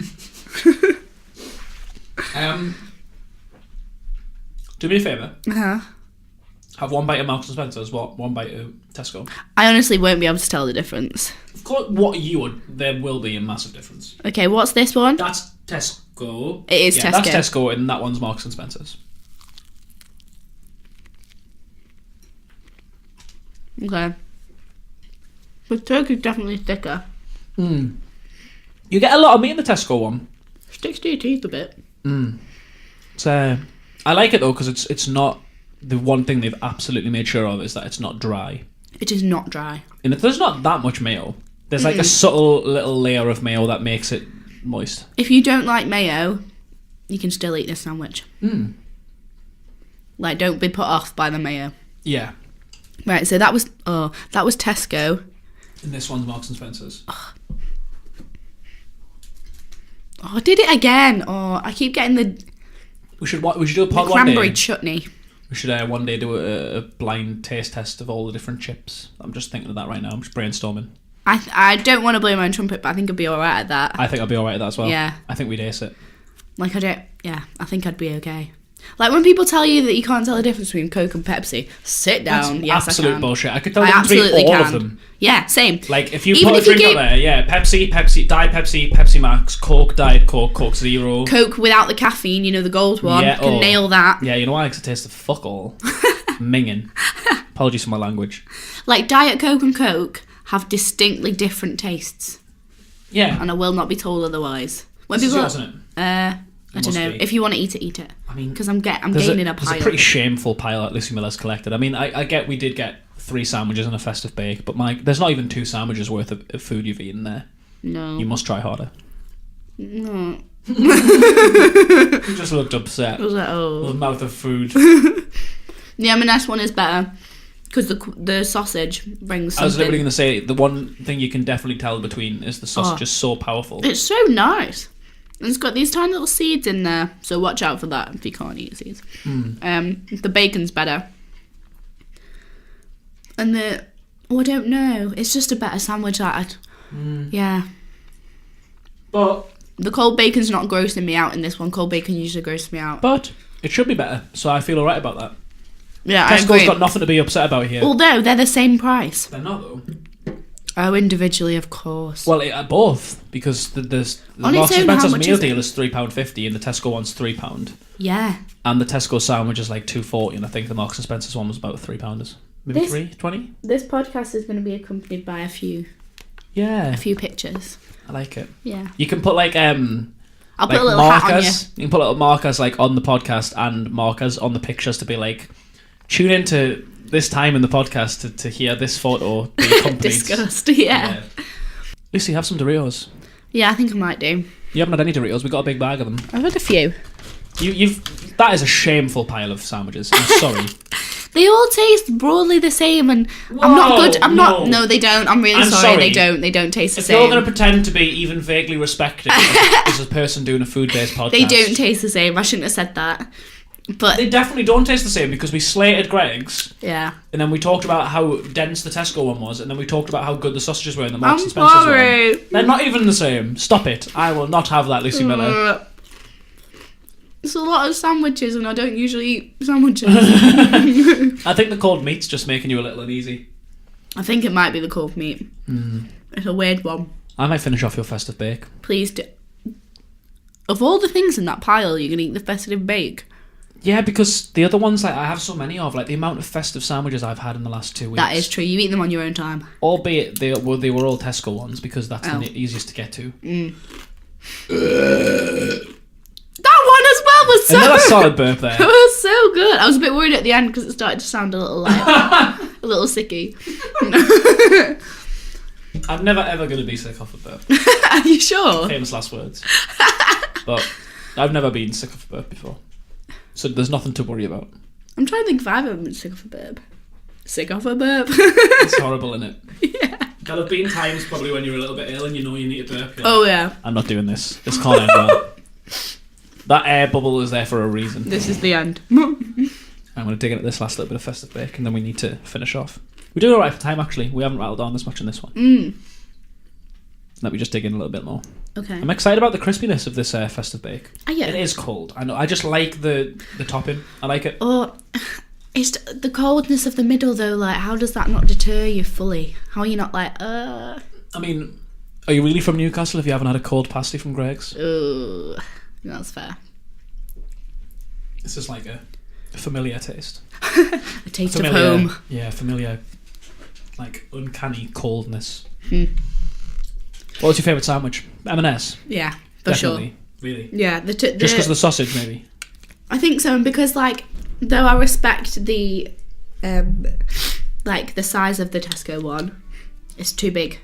Do me a favour. Uh-huh. Have one bite of Marks and Spencer's, one bite of Tesco. I honestly won't be able to tell the difference. Of course, there will be a massive difference. Okay, what's this one? That's Tesco. It is Tesco. That's Tesco, and that one's Marks and Spencer's. Okay. The turkey's definitely thicker. You get a lot of meat in the Tesco one. Sticks to your teeth a bit. So I like it though because it's not, the one thing they've absolutely made sure of is that it's not dry. It is not dry. And there's not that much mayo. There's like a subtle little layer of mayo that makes it moist. If you don't like mayo, you can still eat this sandwich. Like, don't be put off by the mayo. Yeah. Right, so that was Tesco. And this one's Marks and Spencer's. Oh, I did it again. Oh, I keep getting the We should do a pod one cranberry day. chutney. We should one day do a blind taste test of all the different chips. I'm just thinking of that right now. I'm just brainstorming. I don't want to blow my own trumpet, but I think I'd be alright at that. I think I'll be alright at that as well. Yeah. I think we'd ace it. Like, I think I'd be okay. Like, when people tell you that you can't tell the difference between Coke and Pepsi, sit down. That's yes, absolute I can. bullshit. I could tell the difference between all of them. Yeah, same. Like, if you put a drink out there, yeah, Pepsi, Diet Pepsi, Pepsi Max, Coke, Diet Coke, Coke Zero. Coke without the caffeine, the gold one. Yeah, can nail that. Yeah, you know why? Because it tastes of fuck all. Minging. Apologies for my language. Like, Diet Coke and Coke have distinctly different tastes. Yeah. And I will not be told otherwise. When This people is yours, isn't it? I don't know. Be. If you want to eat it, eat it. I mean, because I'm gaining a pile. There's a pretty shameful pile that Lucy Miller's collected. I mean, I get we did get 3 sandwiches and a festive bake, but there's not even 2 sandwiches worth of food you've eaten there. No. You must try harder. No. You just looked upset. I was like, oh. The mouth of food. The M&S one is better because the sausage brings something. I was literally going to say, the one thing you can definitely tell between is the sausage is so powerful. It's so nice. And it's got these tiny little seeds in there, so watch out for that if you can't eat seeds. The bacon's better. And I don't know. It's just a better sandwich. Yeah. But the cold bacon's not grossing me out in this one. Cold bacon usually grosses me out. But it should be better, so I feel alright about that. Yeah, I agree. Tesco's got nothing to be upset about here. Although they're the same price. They're not, though. Oh, individually, of course. Well, both, because the Marks and Spencer's meal deal is £3.50 and the Tesco one's £3. Yeah. And the Tesco sandwich is like £2.40, and I think the Marks and Spencer's one was about £3. Maybe £3.20? This podcast is going to be accompanied by a few pictures. I like it. Yeah. You can put I'll put a little markers. hat on you. You can put little markers on the podcast and markers on the pictures to be like, tune into this time in the podcast to hear this photo be accompanied. Discussed, yeah. Lucy, have some Doritos. Yeah, I think I might do. You haven't had any Doritos. We got a big bag of them. I've had a few. That is a shameful pile of sandwiches. I'm sorry. They all taste broadly the same, and Whoa, I'm not good. No, they don't. I'm really sorry. They don't. They don't taste the same. If you're going to pretend to be even vaguely respected as a person doing a food-based podcast, they don't taste the same. I shouldn't have said that. But they definitely don't taste the same because we slated Greg's. Yeah. And then we talked about how dense the Tesco one was, and then we talked about how good the sausages were in the Marks and Spencer's one. They're not even the same. Stop it. I will not have that, Lucy Miller. It's a lot of sandwiches, and I don't usually eat sandwiches. I think the cold meat's just making you a little uneasy. I think it might be the cold meat. It's a weird one. I might finish off your festive bake. Please do. Of all the things in that pile, you're going to eat the festive bake? Yeah, because the other ones I have so many of, the amount of festive sandwiches I've had in the last 2 weeks. That is true. You eat them on your own time. Albeit they were all Tesco ones because that's the easiest to get to. That one as well was so. Another solid burp there. It was so good. I was a bit worried at the end because it started to sound a little a little sicky. I'm never ever going to be sick off a burp. Are you sure? Famous last words. But I've never been sick of a burp before. So there's nothing to worry about. I'm trying to think if I've ever been sick of a burp. Sick of a burp. It's horrible, isn't it? Yeah. There'll have been times probably when you're a little bit ill and you know you need a burp. Oh yeah. I'm not doing this. This can't end well. That air bubble is there for a reason. This is the end. I'm going to dig into this last little bit of festive bake and then we need to finish off. We're doing alright for time actually. We haven't rattled on as much in this one. Let me just dig in a little bit more. Okay. I'm excited about the crispiness of this festive bake. Yeah. It is cold. I know. I just like the topping. I like it. Oh, it's the coldness of the middle though. Like, how does that not deter you fully? How are you not like, I mean, are you really from Newcastle if you haven't had a cold pasty from Greg's? That's fair. This is like a familiar taste. A taste of home. Yeah, familiar, like uncanny coldness. What was your favourite sandwich? M&S? Yeah, for Definitely. sure. Really? Yeah. Just because of the sausage, maybe? I think so, and because, though I respect the, the size of the Tesco one, it's too big.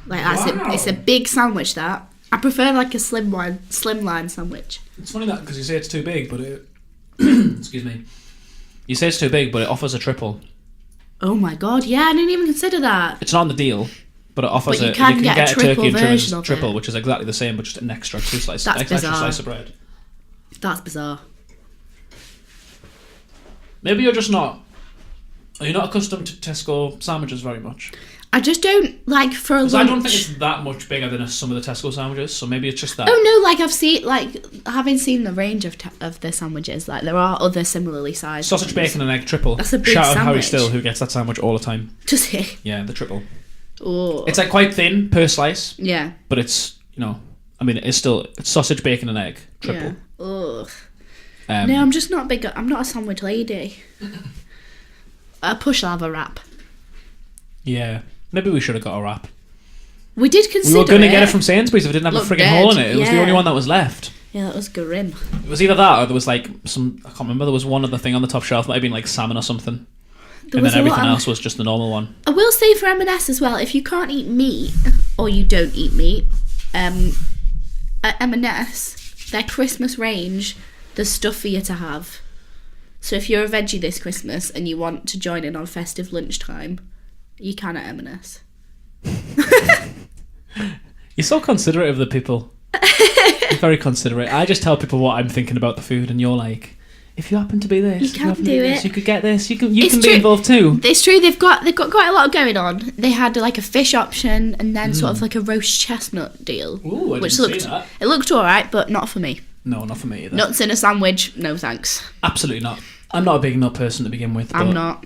It's a big sandwich, that. I prefer, a slimline sandwich. It's funny that, because you say it's too big, but it... excuse me. You say it's too big, but it offers a triple. Oh my god, yeah, I didn't even consider that. It's not on the deal. But it offers But you can get a triple turkey and version of triple, it. which is exactly the same, but just an extra slice of bread. That's bizarre. Maybe you're just not. Are you not accustomed to Tesco sandwiches very much? I just don't like for a lunch. I don't think it's that much bigger than some of the Tesco sandwiches, so maybe it's just that. Oh no, like I've seen, having seen the range of the sandwiches, like there are other similarly sized sausage, ones. bacon, and egg triple. That's a big Shout out sandwich. Harry Still, who gets that sandwich all the time. Does he? Yeah, the triple. Oh. It's like quite thin per slice. Yeah. But it's it's sausage, bacon, and egg triple. Yeah. Ugh. No, I'm just not big. I'm not a sandwich lady. A push lava wrap. Yeah. Maybe we should have got a wrap. We did consider. We were going to get it from Sainsbury's if it didn't have a frigging hole in it. It was the only one that was left. Yeah, that was grim. It was either that or there was like some. I can't remember. There was one other thing on the top shelf. Might have been like salmon or something. And then everything else was just the normal one. I will say for M&S as well, if you can't eat meat or you don't eat meat, at M&S, their Christmas range, there's stuff for you to have. So if you're a veggie this Christmas and you want to join in on festive lunchtime, you can at M&S. You're so considerate of the people. You're very considerate. I just tell people what I'm thinking about the food, and you're like, if you happen to be this, you can do it. You could get this. You can be involved too. It's true. They've got quite a lot going on. They had like a fish option and then sort of like a roast chestnut deal. Ooh, which looked it looked all right, but not for me. No, not for me either. Nuts in a sandwich? No thanks. Absolutely not. I'm not a big nut person to begin with. I'm not.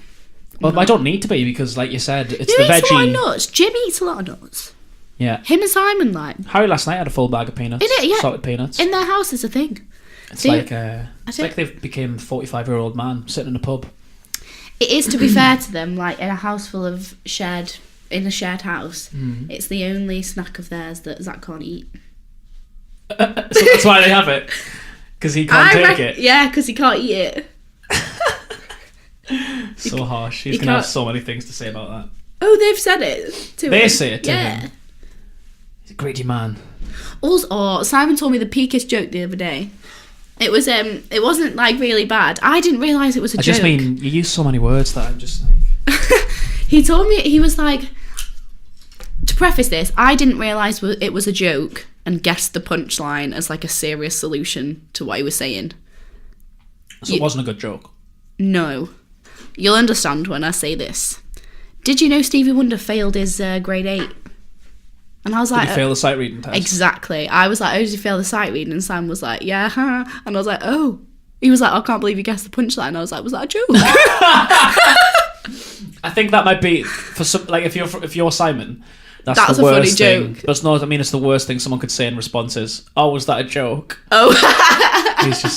Well, I don't need to be because, like you said, it's Who the eats veggie. a lot of nuts? Jim eats a lot of nuts. Yeah. Him and Simon like. Harry last night had a full bag of peanuts. Yeah. Salted peanuts. In their house is a thing. It's like they've become a 45-year-old man sitting in a pub. It is, to be fair to them, like in a house full of in a shared house, it's the only snack of theirs that Zach can't eat. So that's why they have it. Because he can't take it. Yeah, because he can't eat it. So harsh. He's going to have so many things to say about that. Oh, they've said it to him. They say it to him. He's a greedy man. Also, Simon told me the peakest joke the other day. It wasn't like really bad. I didn't realise it was a joke. I just mean, you use so many words that I'm just like... He told me, he was like, to preface this, I didn't realise it was a joke and guessed the punchline as like a serious solution to what he was saying. So it wasn't a good joke? No. You'll understand when I say this. Did you know Stevie Wonder failed his grade 8? And I was like... Did he fail the sight reading test? Exactly. I was like, oh, did he fail the sight reading? And Sam was like, yeah. And I was like, oh. He was like, I can't believe you guessed the punchline. I was like, was that a joke? I think that might be, for some, like, if you're Simon... That's the worst a funny thing. joke. But it's the worst thing someone could say in response is, oh, was that a joke? Oh.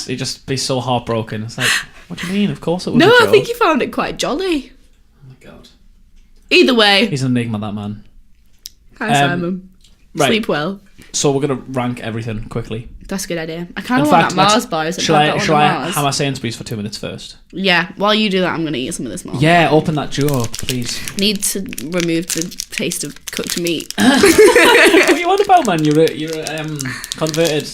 He'd just be so heartbroken. It's like, what do you mean? Of course it was a No, joke. I think he found it quite jolly. Oh my god. Either way. He's an enigma, that man. Hi, Simon. Right. Sleep well. So we're going to rank everything quickly. That's a good idea. I kind of want that Mars bar. Shall I have my Sainsbury's for 2 minutes first? Yeah, while you do that, I'm going to eat some of this Mars. Yeah, open that drawer, please. Need to remove the taste of cooked meat. What are you on about, man? You're a converted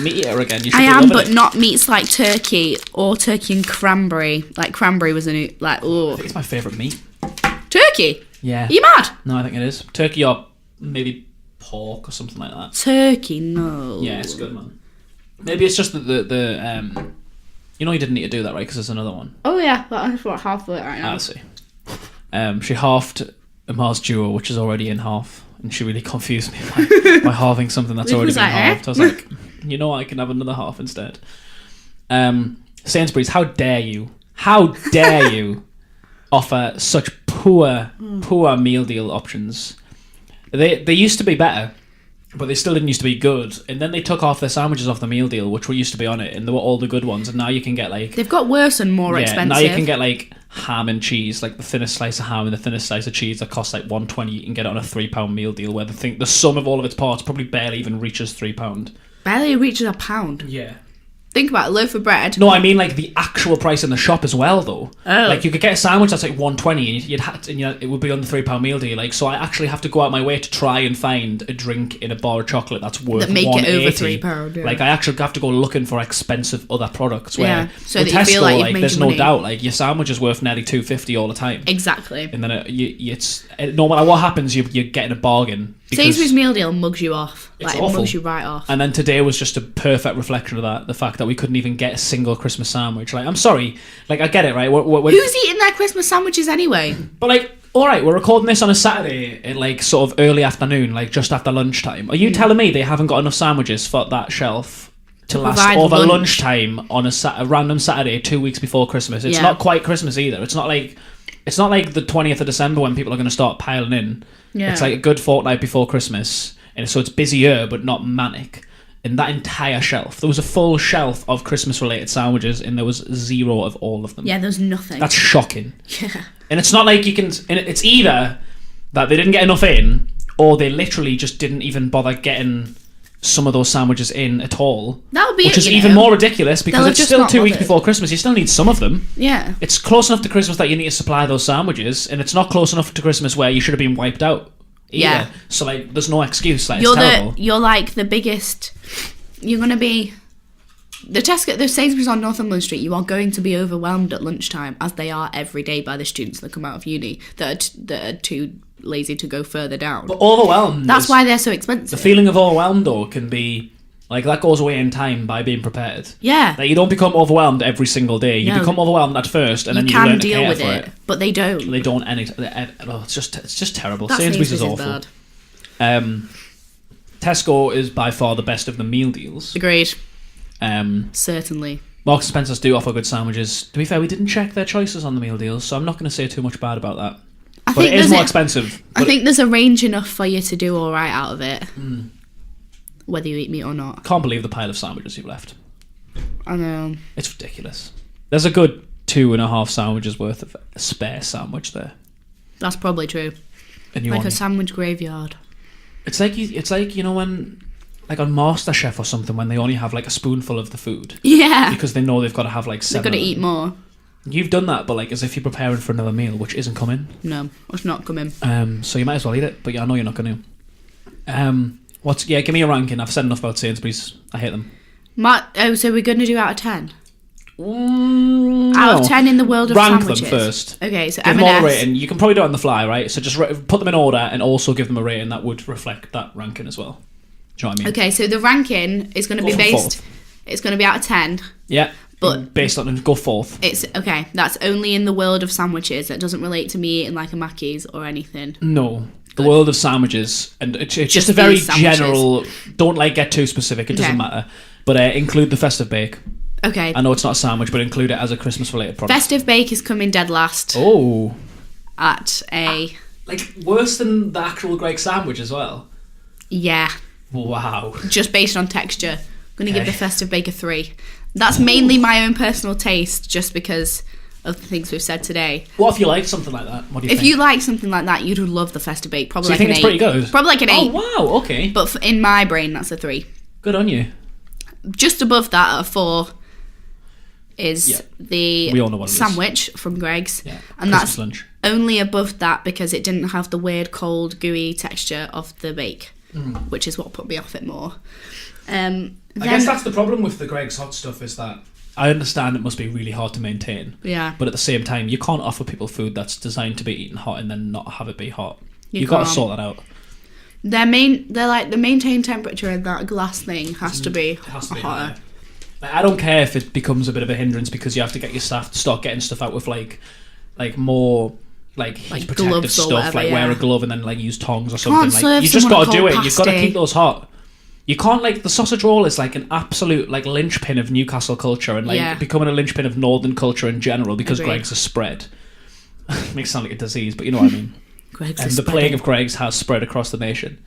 meat eater again. You should I be am, loving but it. not meats like turkey or turkey and cranberry. Like cranberry was a new, like, oh. I think it's my favourite meat. Turkey? Yeah. Are you mad? No, I think it is. Turkey or maybe pork or something like that. Turkey, no. Yeah, it's good, man. Maybe it's just that the you know you didn't need to do that, right? Because there's another one. Oh yeah, but I'm about half of it right now. I see. She halved a Mars Duo, which is already in half, and she really confused me by halving something that's already been halved. I was like, you know what, I can have another half instead. Sainsbury's, how dare you offer such poor meal deal options? They used to be better, but they still didn't used to be good. And then they took off their sandwiches off the meal deal, which were used to be on it, and they were all the good ones. And now you can get like... They've got worse and more expensive. Now you can get like ham and cheese, like the thinnest slice of ham and the thinnest slice of cheese that costs like $1.20. You can get it on a £3 meal deal where the sum of all of its parts probably barely even reaches £3. Barely reaches £1. Yeah. Think about a loaf of bread. No, I mean like the actual price in the shop as well, though. Oh. Like you could get a sandwich that's like $1.20, and it would be on the £3 meal deal. Like, so I actually have to go out my way to try and find a drink in a bar of chocolate that's worth that make it over £1.80. £3. Yeah. Like I actually have to go looking for expensive other products. Where so with that you Tesco, feel like you've made there's your no money. doubt. Like your sandwich is worth nearly $2.50 all the time. Exactly. And then it's no matter what happens, you're getting a bargain. Sainsbury's meal deal mugs you off. It's Like, awful. it mugs you right off. And then today was just a perfect reflection of that. The fact that we couldn't even get a single Christmas sandwich. Like, I'm sorry. Like, I get it, right? Who's eating their Christmas sandwiches anyway? But, like, all right, we're recording this on a Saturday at, like, sort of early afternoon, like, just after lunchtime. Are you telling me they haven't got enough sandwiches for that shelf to last provide over lunch. lunchtime on a random Saturday 2 weeks before Christmas? It's Yeah. not quite Christmas either. It's not like the 20th of December when people are going to start piling in. Yeah. It's like a good fortnight before Christmas. And so it's busier, but not manic. In that entire shelf, there was a full shelf of Christmas-related sandwiches, and there was zero of all of them. Yeah, there's nothing. That's shocking. Yeah. And it's not like you can... And it's either that they didn't get enough in, or they literally just didn't even bother getting some of those sandwiches in at all. That would be which it, is you even know. more ridiculous, because They'll it's have just still not 2 weeks bothered. before Christmas. You still need some of them. Yeah. It's close enough to Christmas that you need to supply those sandwiches, and it's not close enough to Christmas where you should have been wiped out. Either. Yeah. So, like, there's no excuse. Like, it's terrible. You're like the biggest... You're going to be... The Sainsbury's on Northumberland Street, you are going to be overwhelmed at lunchtime, as they are every day by the students that come out of uni that are too lazy to go further down. But overwhelmed. That's why they're so expensive. The feeling of overwhelmed, though, can be... Like, that goes away in time by being prepared. Yeah. Like, you don't become overwhelmed every single day. You No. become overwhelmed at first, and then you can learn to deal care with for it, but they don't. They don't it's just terrible. That Sainsbury's is awful. bad. Tesco is by far the best of the meal deals. Agreed. Marks Certainly. and Spencer's do offer good sandwiches. To be fair, we didn't check their choices on the meal deals, so I'm not going to say too much bad about that. But it is more expensive. I think there's a range enough for you to do all right out of it, whether you eat meat or not. Can't believe the pile of sandwiches you've left. I know. It's ridiculous. There's a good 2.5 sandwiches worth of a spare sandwich there. That's probably true. And you Like want... a sandwich graveyard. It's like you know when, like on MasterChef or something, when they only have like a spoonful of the food Yeah. because they know they've got to have like 7. They've got to of eat them. more. You've done that, but like as if you're preparing for another meal, which isn't coming. No, it's not coming. So you might as well eat it, but yeah, I know you're not going to. Give me a ranking. I've said enough about Sainsbury's. I hate them. So we're going to do out of 10? No. Out of 10 in the world of Rank sandwiches? them first. Okay, so Give them all a M&S. rating. You can probably do it on the fly, right? So just put them in order and also give them a rating that would reflect that ranking as well. Do you know what I mean? Okay, so the ranking is going to Go be for based... fourth. It's going to be out of 10. Yeah. But- based on go fourth. It's... Okay, that's only in the world of sandwiches. That doesn't relate to me eating like a Mackey's or anything. No. The Good. world of sandwiches, and it's just a these very sandwiches. general. Don't get too specific. It doesn't Okay. matter. But include the festive bake. Okay. I know it's not a sandwich, but include it as a Christmas related product. Festive bake is coming dead last Oh, at a... like worse than the actual Greg sandwich as well. Yeah. Wow. Just based on texture. I'm going to give Okay. the festive bake a 3. That's mainly my own personal taste, just because of the things we've said today. What if you like something like that? What do you If think? you like something like that, you'd love the festive bake. Probably So you like think an it's 8. pretty good? Probably like an 8. Oh wow, okay. But in my brain, that's a 3. Good on you. Just above that, at a 4, is Yeah. the We all know what it is. sandwich from Greg's. Yeah. And Christmas that's lunch. only above that because it didn't have the weird, cold, gooey texture of the bake, which is what put me off it more. I guess that's the problem with the Greg's hot stuff, is that I understand it must be really hard to maintain. Yeah. But at the same time, you can't offer people food that's designed to be eaten hot and then not have it be hot. You You've got to can't. sort that out. They're like the maintained temperature in that glass thing has to be It has to be hotter. higher. Like, I don't care if it becomes a bit of a hindrance because you have to get your staff to start getting stuff out with like more like heat Like protective gloves or stuff, whatever, like wear yeah. a do and then like use tongs or Can't something. serve Like you just someone got to a do cold it. You've got to pasty. keep those hot. You can't like the sausage roll is like an absolute like linchpin of Newcastle culture and like Yeah. becoming a linchpin of Northern culture in general because Agreed. Greg's a spread. Makes it sound like a disease, but you know what I mean. Greg's And a the plague spreading. of Greg's has spread across the nation.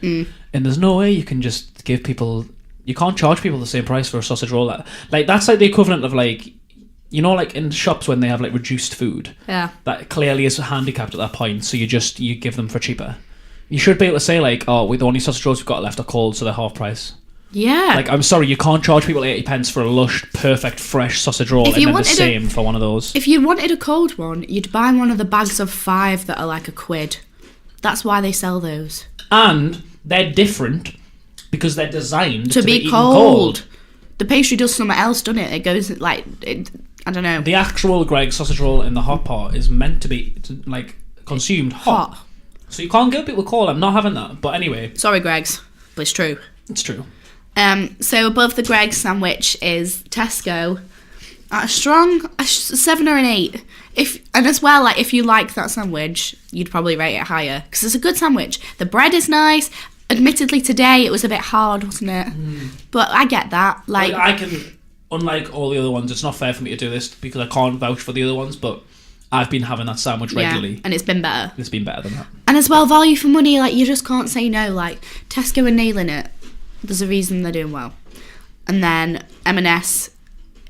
And there's no way you can just give people... You can't charge people the same price for a sausage roll. Like, that's like the equivalent of like... You know, like in shops when they have like reduced food. Yeah. That clearly is handicapped at that point, so you give them for cheaper. You should be able to say like, oh, the only sausage rolls we've got left are cold, so they're half price. Yeah. Like, I'm sorry, you can't charge people 80 pence for a lush, perfect, fresh sausage roll and then the same for one of those. If you wanted a cold one, you'd buy one of the bags of 5 that are like £1. That's why they sell those. And they're different because they're designed to be eaten cold. The pastry does something else, doesn't it? It goes like, I don't know. The actual Greggs sausage roll in the hot pot is meant to be like consumed hot. So you can't give people cold. I'm not having that. But anyway. Sorry, Greggs, but it's true. It's true. So above the Greggs sandwich is Tesco at a strong 7 or an 8. And as well, like if you like that sandwich, you'd probably rate it higher because it's a good sandwich. The bread is nice. Admittedly, today it was a bit hard, wasn't it? But I get that. Like I can, unlike all the other ones, it's not fair for me to do this because I can't vouch for the other ones, but I've been having that sandwich regularly. And it's been better. It's been better than that. And as well, value for money, like you just can't say no. Like Tesco are nailing it. There's a reason they're doing well. And then M&S.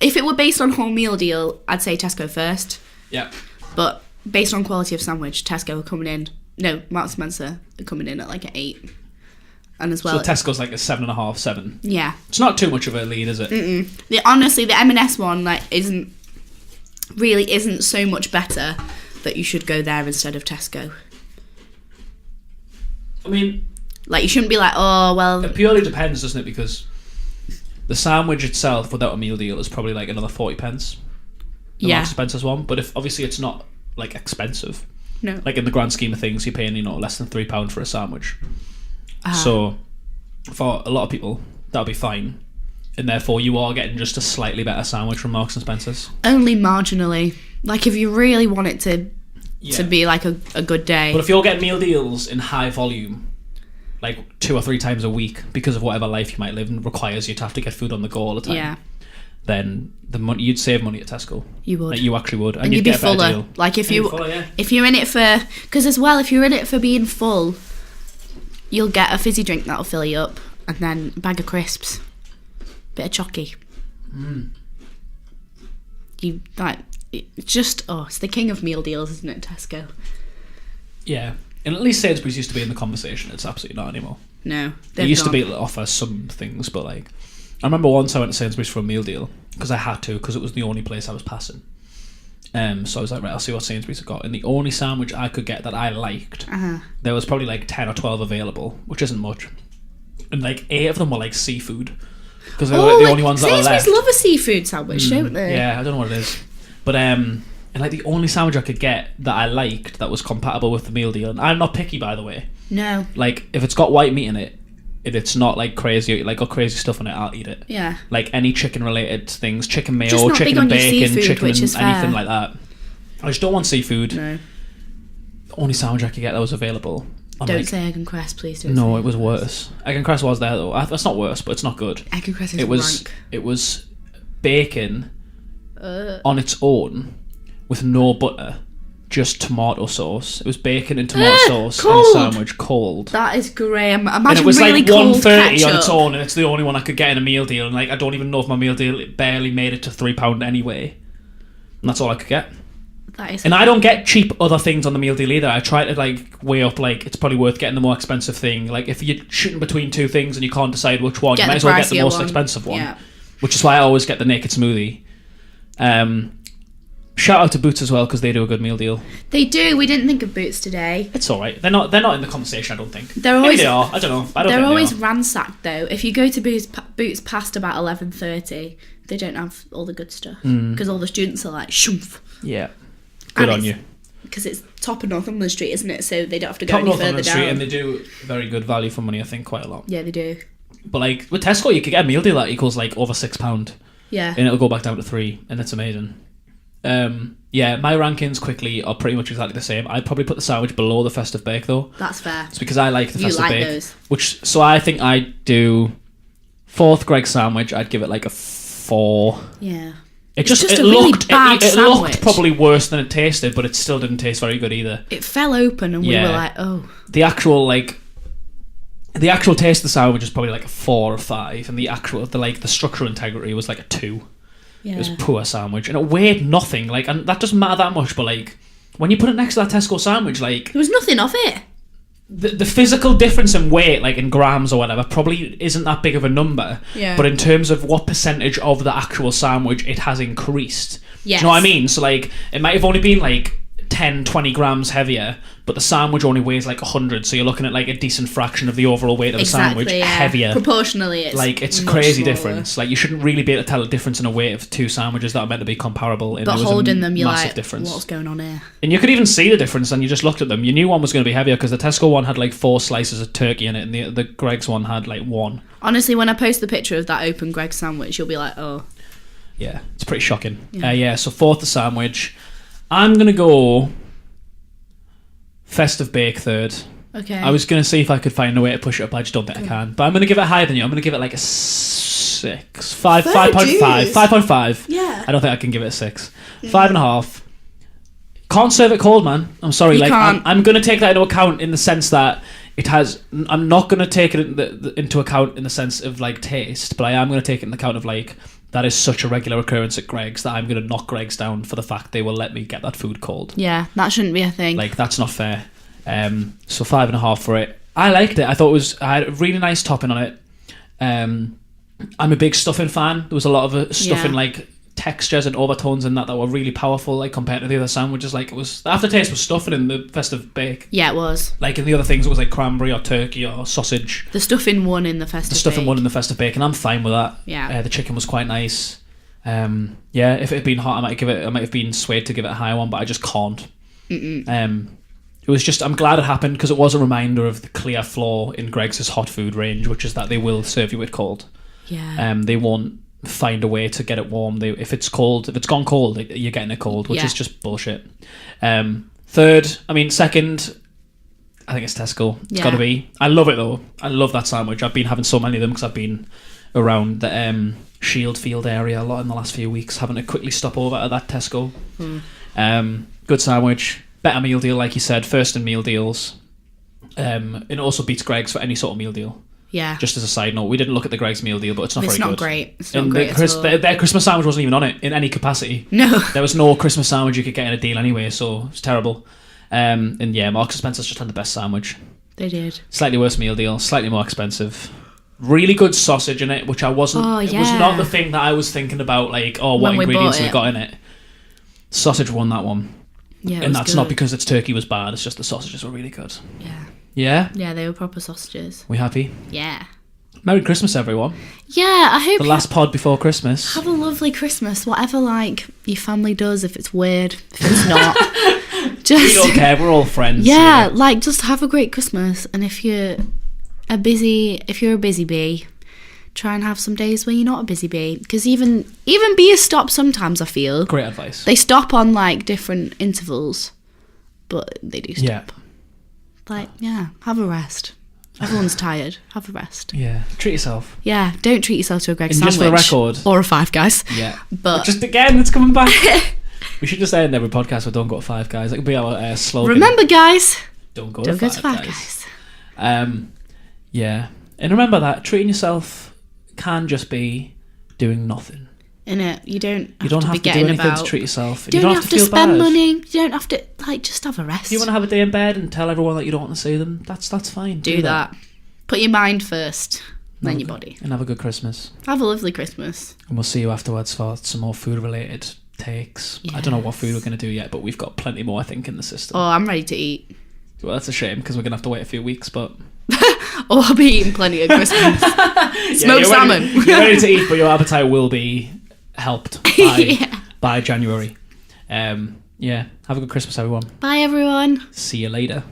If it were based on whole meal deal, I'd say Tesco first. Yeah. But based on quality of sandwich, Tesco are coming in. No, Marks & Spencer are coming in at like an 8. And as well, so Tesco's like a 7.5, 7. Yeah. It's not too much of a lead, is it? Honestly, the M&S one like isn't so much better that you should go there instead of Tesco. I mean, like you shouldn't be like, oh well. It purely depends, doesn't it? Because the sandwich itself without a meal deal is probably like another 40 pence. The Marks & Spencer's one, but if obviously it's not like expensive. No. Like in the grand scheme of things, you're paying less than £3 for a sandwich. So for a lot of people, that'll be fine, and therefore you are getting just a slightly better sandwich from Marks & Spencer's. Only marginally. Like if you really want it to be like a good day. But if you're getting meal deals in high volume, like 2 or 3 times a week, because of whatever life you might live and requires you to have to get food on the go all the time, then the money you'd save money at Tesco. You would. Like, you actually would, and you'd you'd be get a better fuller. deal. Like if you're in it for, because as well, if you're in it for being full, you'll get a fizzy drink that'll fill you up, and then a bag of crisps, bit of chocky. You like it's just it's the king of meal deals, isn't it, Tesco? Yeah, and at least Sainsbury's used to be in the conversation. It's absolutely not anymore. No, they used to be able to offer some things, but like I remember once I went to Sainsbury's for a meal deal because I had to, because it was the only place I was passing. So I was like, right, I'll see what Sainsbury's have got. And the only sandwich I could get that I liked, there was probably like 10 or 12 available, which isn't much. And like 8 of them were like seafood, because they were like the only ones that were left. Sainsbury's love a seafood sandwich, don't they? Yeah, I don't know what it is. But and like the only sandwich I could get that I liked that was compatible with the meal deal, and I'm not picky, by the way. No. Like if it's got white meat in it, if it's not like crazy, like got crazy stuff on it, I'll eat it. Yeah. Like any chicken related things, chicken mayo, just not chicken big and on your bacon, seafood, chicken which is and anything fair. like that. I just don't want seafood. No. The only sandwich I could get that was available. Don't say egg and cress, please. Don't. No, it was worse. Egg and cress was there though. That's not worse, but it's not good. Egg and cress is rank. It was bacon on its own with no butter, just tomato sauce. It was bacon and tomato sauce in a sandwich, cold. That is great. Imagine and it was really like $1.30 on its own, and it's the only one I could get in a meal deal. And like I don't even know if my meal deal barely made it to £3 anyway. And that's all I could get. And I don't get cheap other things on the meal deal either. I try to like weigh up, like it's probably worth getting the more expensive thing. Like if you're shooting between 2 things and you can't decide which one, you might as well get the most expensive one. Yeah. Which is why I always get the naked smoothie. Shout out to Boots as well, because they do a good meal deal. They do. We didn't think of Boots today. It's all right. They're not in the conversation, I don't think. Maybe they are. I don't know. They're always ransacked though. If you go to Boots past about 11:30, they don't have all the good stuff because all the students are like shumph. Yeah. Good on you. Because it's top of Northumberland Street, isn't it? So they don't have to go any further down. Street, and they do very good value for money, I think, quite a lot. Yeah, they do. But like with Tesco, you could get a meal deal that equals like over £6. Yeah. And it'll go back down to 3, and it's amazing. Yeah, my rankings quickly are pretty much exactly the same. I'd probably put the sandwich below the festive bake though. That's fair. It's because I like the festive bake. Those. So I think I'd do 4th Greggs sandwich. I'd give it like a 4. Yeah. It looked probably worse than it tasted, but it still didn't taste very good either. It fell open and we were like, oh. The actual taste of the sandwich is probably like a 4 or 5, and the structural integrity was like a 2. Yeah. It was a poor sandwich, and it weighed nothing. And that doesn't matter that much, but when you put it next to that Tesco sandwich, there was nothing of it. the physical difference in weight, like in grams or whatever, probably isn't that big of a number. Yeah. But in terms of what percentage of the actual sandwich it has increased. Yes. Do you know what I mean? So like it might have only been like 10, 20 grams heavier, but the sandwich only weighs like 100, so you're looking at like a decent fraction of the overall weight of the sandwich heavier. Proportionally, it's a crazy difference. Like you shouldn't really be able to tell a difference in a weight of two sandwiches that are meant to be comparable. And but holding them, you're like, difference. What's going on here? And you could even see the difference, and you just looked at them. You knew one was going to be heavier because the Tesco one had like 4 slices of turkey in it, and the Greggs one had like 1. Honestly, when I post the picture of that open Greggs sandwich, you'll be like, oh. Yeah, it's pretty shocking. Yeah, so 4th the sandwich. I'm going to go festive bake 3rd. Okay. I was going to see if I could find a way to push it up, I just don't think I can. But I'm going to give it higher than you. I'm going to give it like a 6. 5.5. 5.5. Yeah. I don't think I can give it a 6. 5.5. Can't serve it cold, man. I'm sorry. You can't. I'm going to take that into account in the sense that it has... I'm not going to take it into account in the sense of like taste, but I am going to take it into account of like... That is such a regular occurrence at Greggs that I'm going to knock Greggs down for the fact they will let me get that food cold. Yeah, that shouldn't be a thing. Like, that's not fair. So 5.5 for it. I liked it. I thought I had a really nice topping on it. I'm a big stuffing fan. There was a lot of stuffing, like textures and overtones in that were really powerful, like compared to the other sandwiches. Like, it was the aftertaste was stuffing in the festive bake. Yeah, it was. Like in the other things, it was like cranberry or turkey or sausage. The stuffing won in the festive. The stuffing won in the festive bake, and I'm fine with that. Yeah. The chicken was quite nice. Yeah, if it had been hot, I might have been swayed to give it a higher one, but I just can't. It was just, I'm glad it happened because it was a reminder of the clear flaw in Greggs' hot food range, which is that they will serve you it cold. Yeah. They won't find a way to get it warm. If it's gone cold, you're getting it cold, which is just bullshit. 3rd, second, I think it's Tesco. It's got to be. I love it though. I love that sandwich. I've been having so many of them because I've been around the Shield Field area a lot in the last few weeks, having to quickly stop over at that Tesco. Good sandwich. Better meal deal, like you said, first in meal deals. It also beats Greggs for any sort of meal deal. Yeah. Just as a side note, we didn't look at the Greggs meal deal, but it's not very good. It's not great at all. Their Christmas sandwich wasn't even on it in any capacity. No. There was no Christmas sandwich you could get in a deal anyway, so it's terrible. And yeah, Marks and Spencer's just had the best sandwich. They did. Slightly worse meal deal, slightly more expensive. Really good sausage in it, which I wasn't... Oh, yeah. It was not the thing that I was thinking about, like, what ingredients we got in it. Sausage won that one. Yeah, and that's not because its turkey was bad, it's just the sausages were really good. Yeah. Yeah? Yeah, they were proper sausages. We happy? Yeah. Merry Christmas, everyone. Yeah, I hope... The last pod before Christmas. Have a lovely Christmas, whatever, like, your family does, if it's weird, if it's not. We don't care, we're all friends. Yeah, like, just have a great Christmas, and if you're a busy bee, try and have some days where you're not a busy bee, because even bees stop sometimes, I feel. Great advice. They stop on, like, different intervals, but they do stop. Yeah. Like, yeah, have a rest. Everyone's tired. Have a rest. Yeah. Treat yourself. Yeah, don't treat yourself to a Greggs and sandwich. Just for the record. Or a Five Guys. Yeah. But just again, it's coming back. We should just end every podcast with "Don't go to Five Guys." That could be our slogan. Remember, guys. Don't go to Five Guys. Yeah, and remember that treating yourself can just be doing nothing. Innit? You don't have to be do anything to treat yourself. You don't have to spend money. You don't have to, like, just have a rest. If you want to have a day in bed and tell everyone that you don't want to see them, that's fine. Do that. Put your mind first, then your body. And have a good Christmas. Have a lovely Christmas. And we'll see you afterwards for some more food-related takes. Yes. I don't know what food we're going to do yet, but we've got plenty more, I think, in the system. Oh, I'm ready to eat. Well, that's a shame, because we're going to have to wait a few weeks, but... Oh, I'll be eating plenty at Christmas. Smoked salmon. You're ready to eat, but your appetite will be helped by January. Yeah, have a good Christmas, everyone. Bye, everyone. See you later.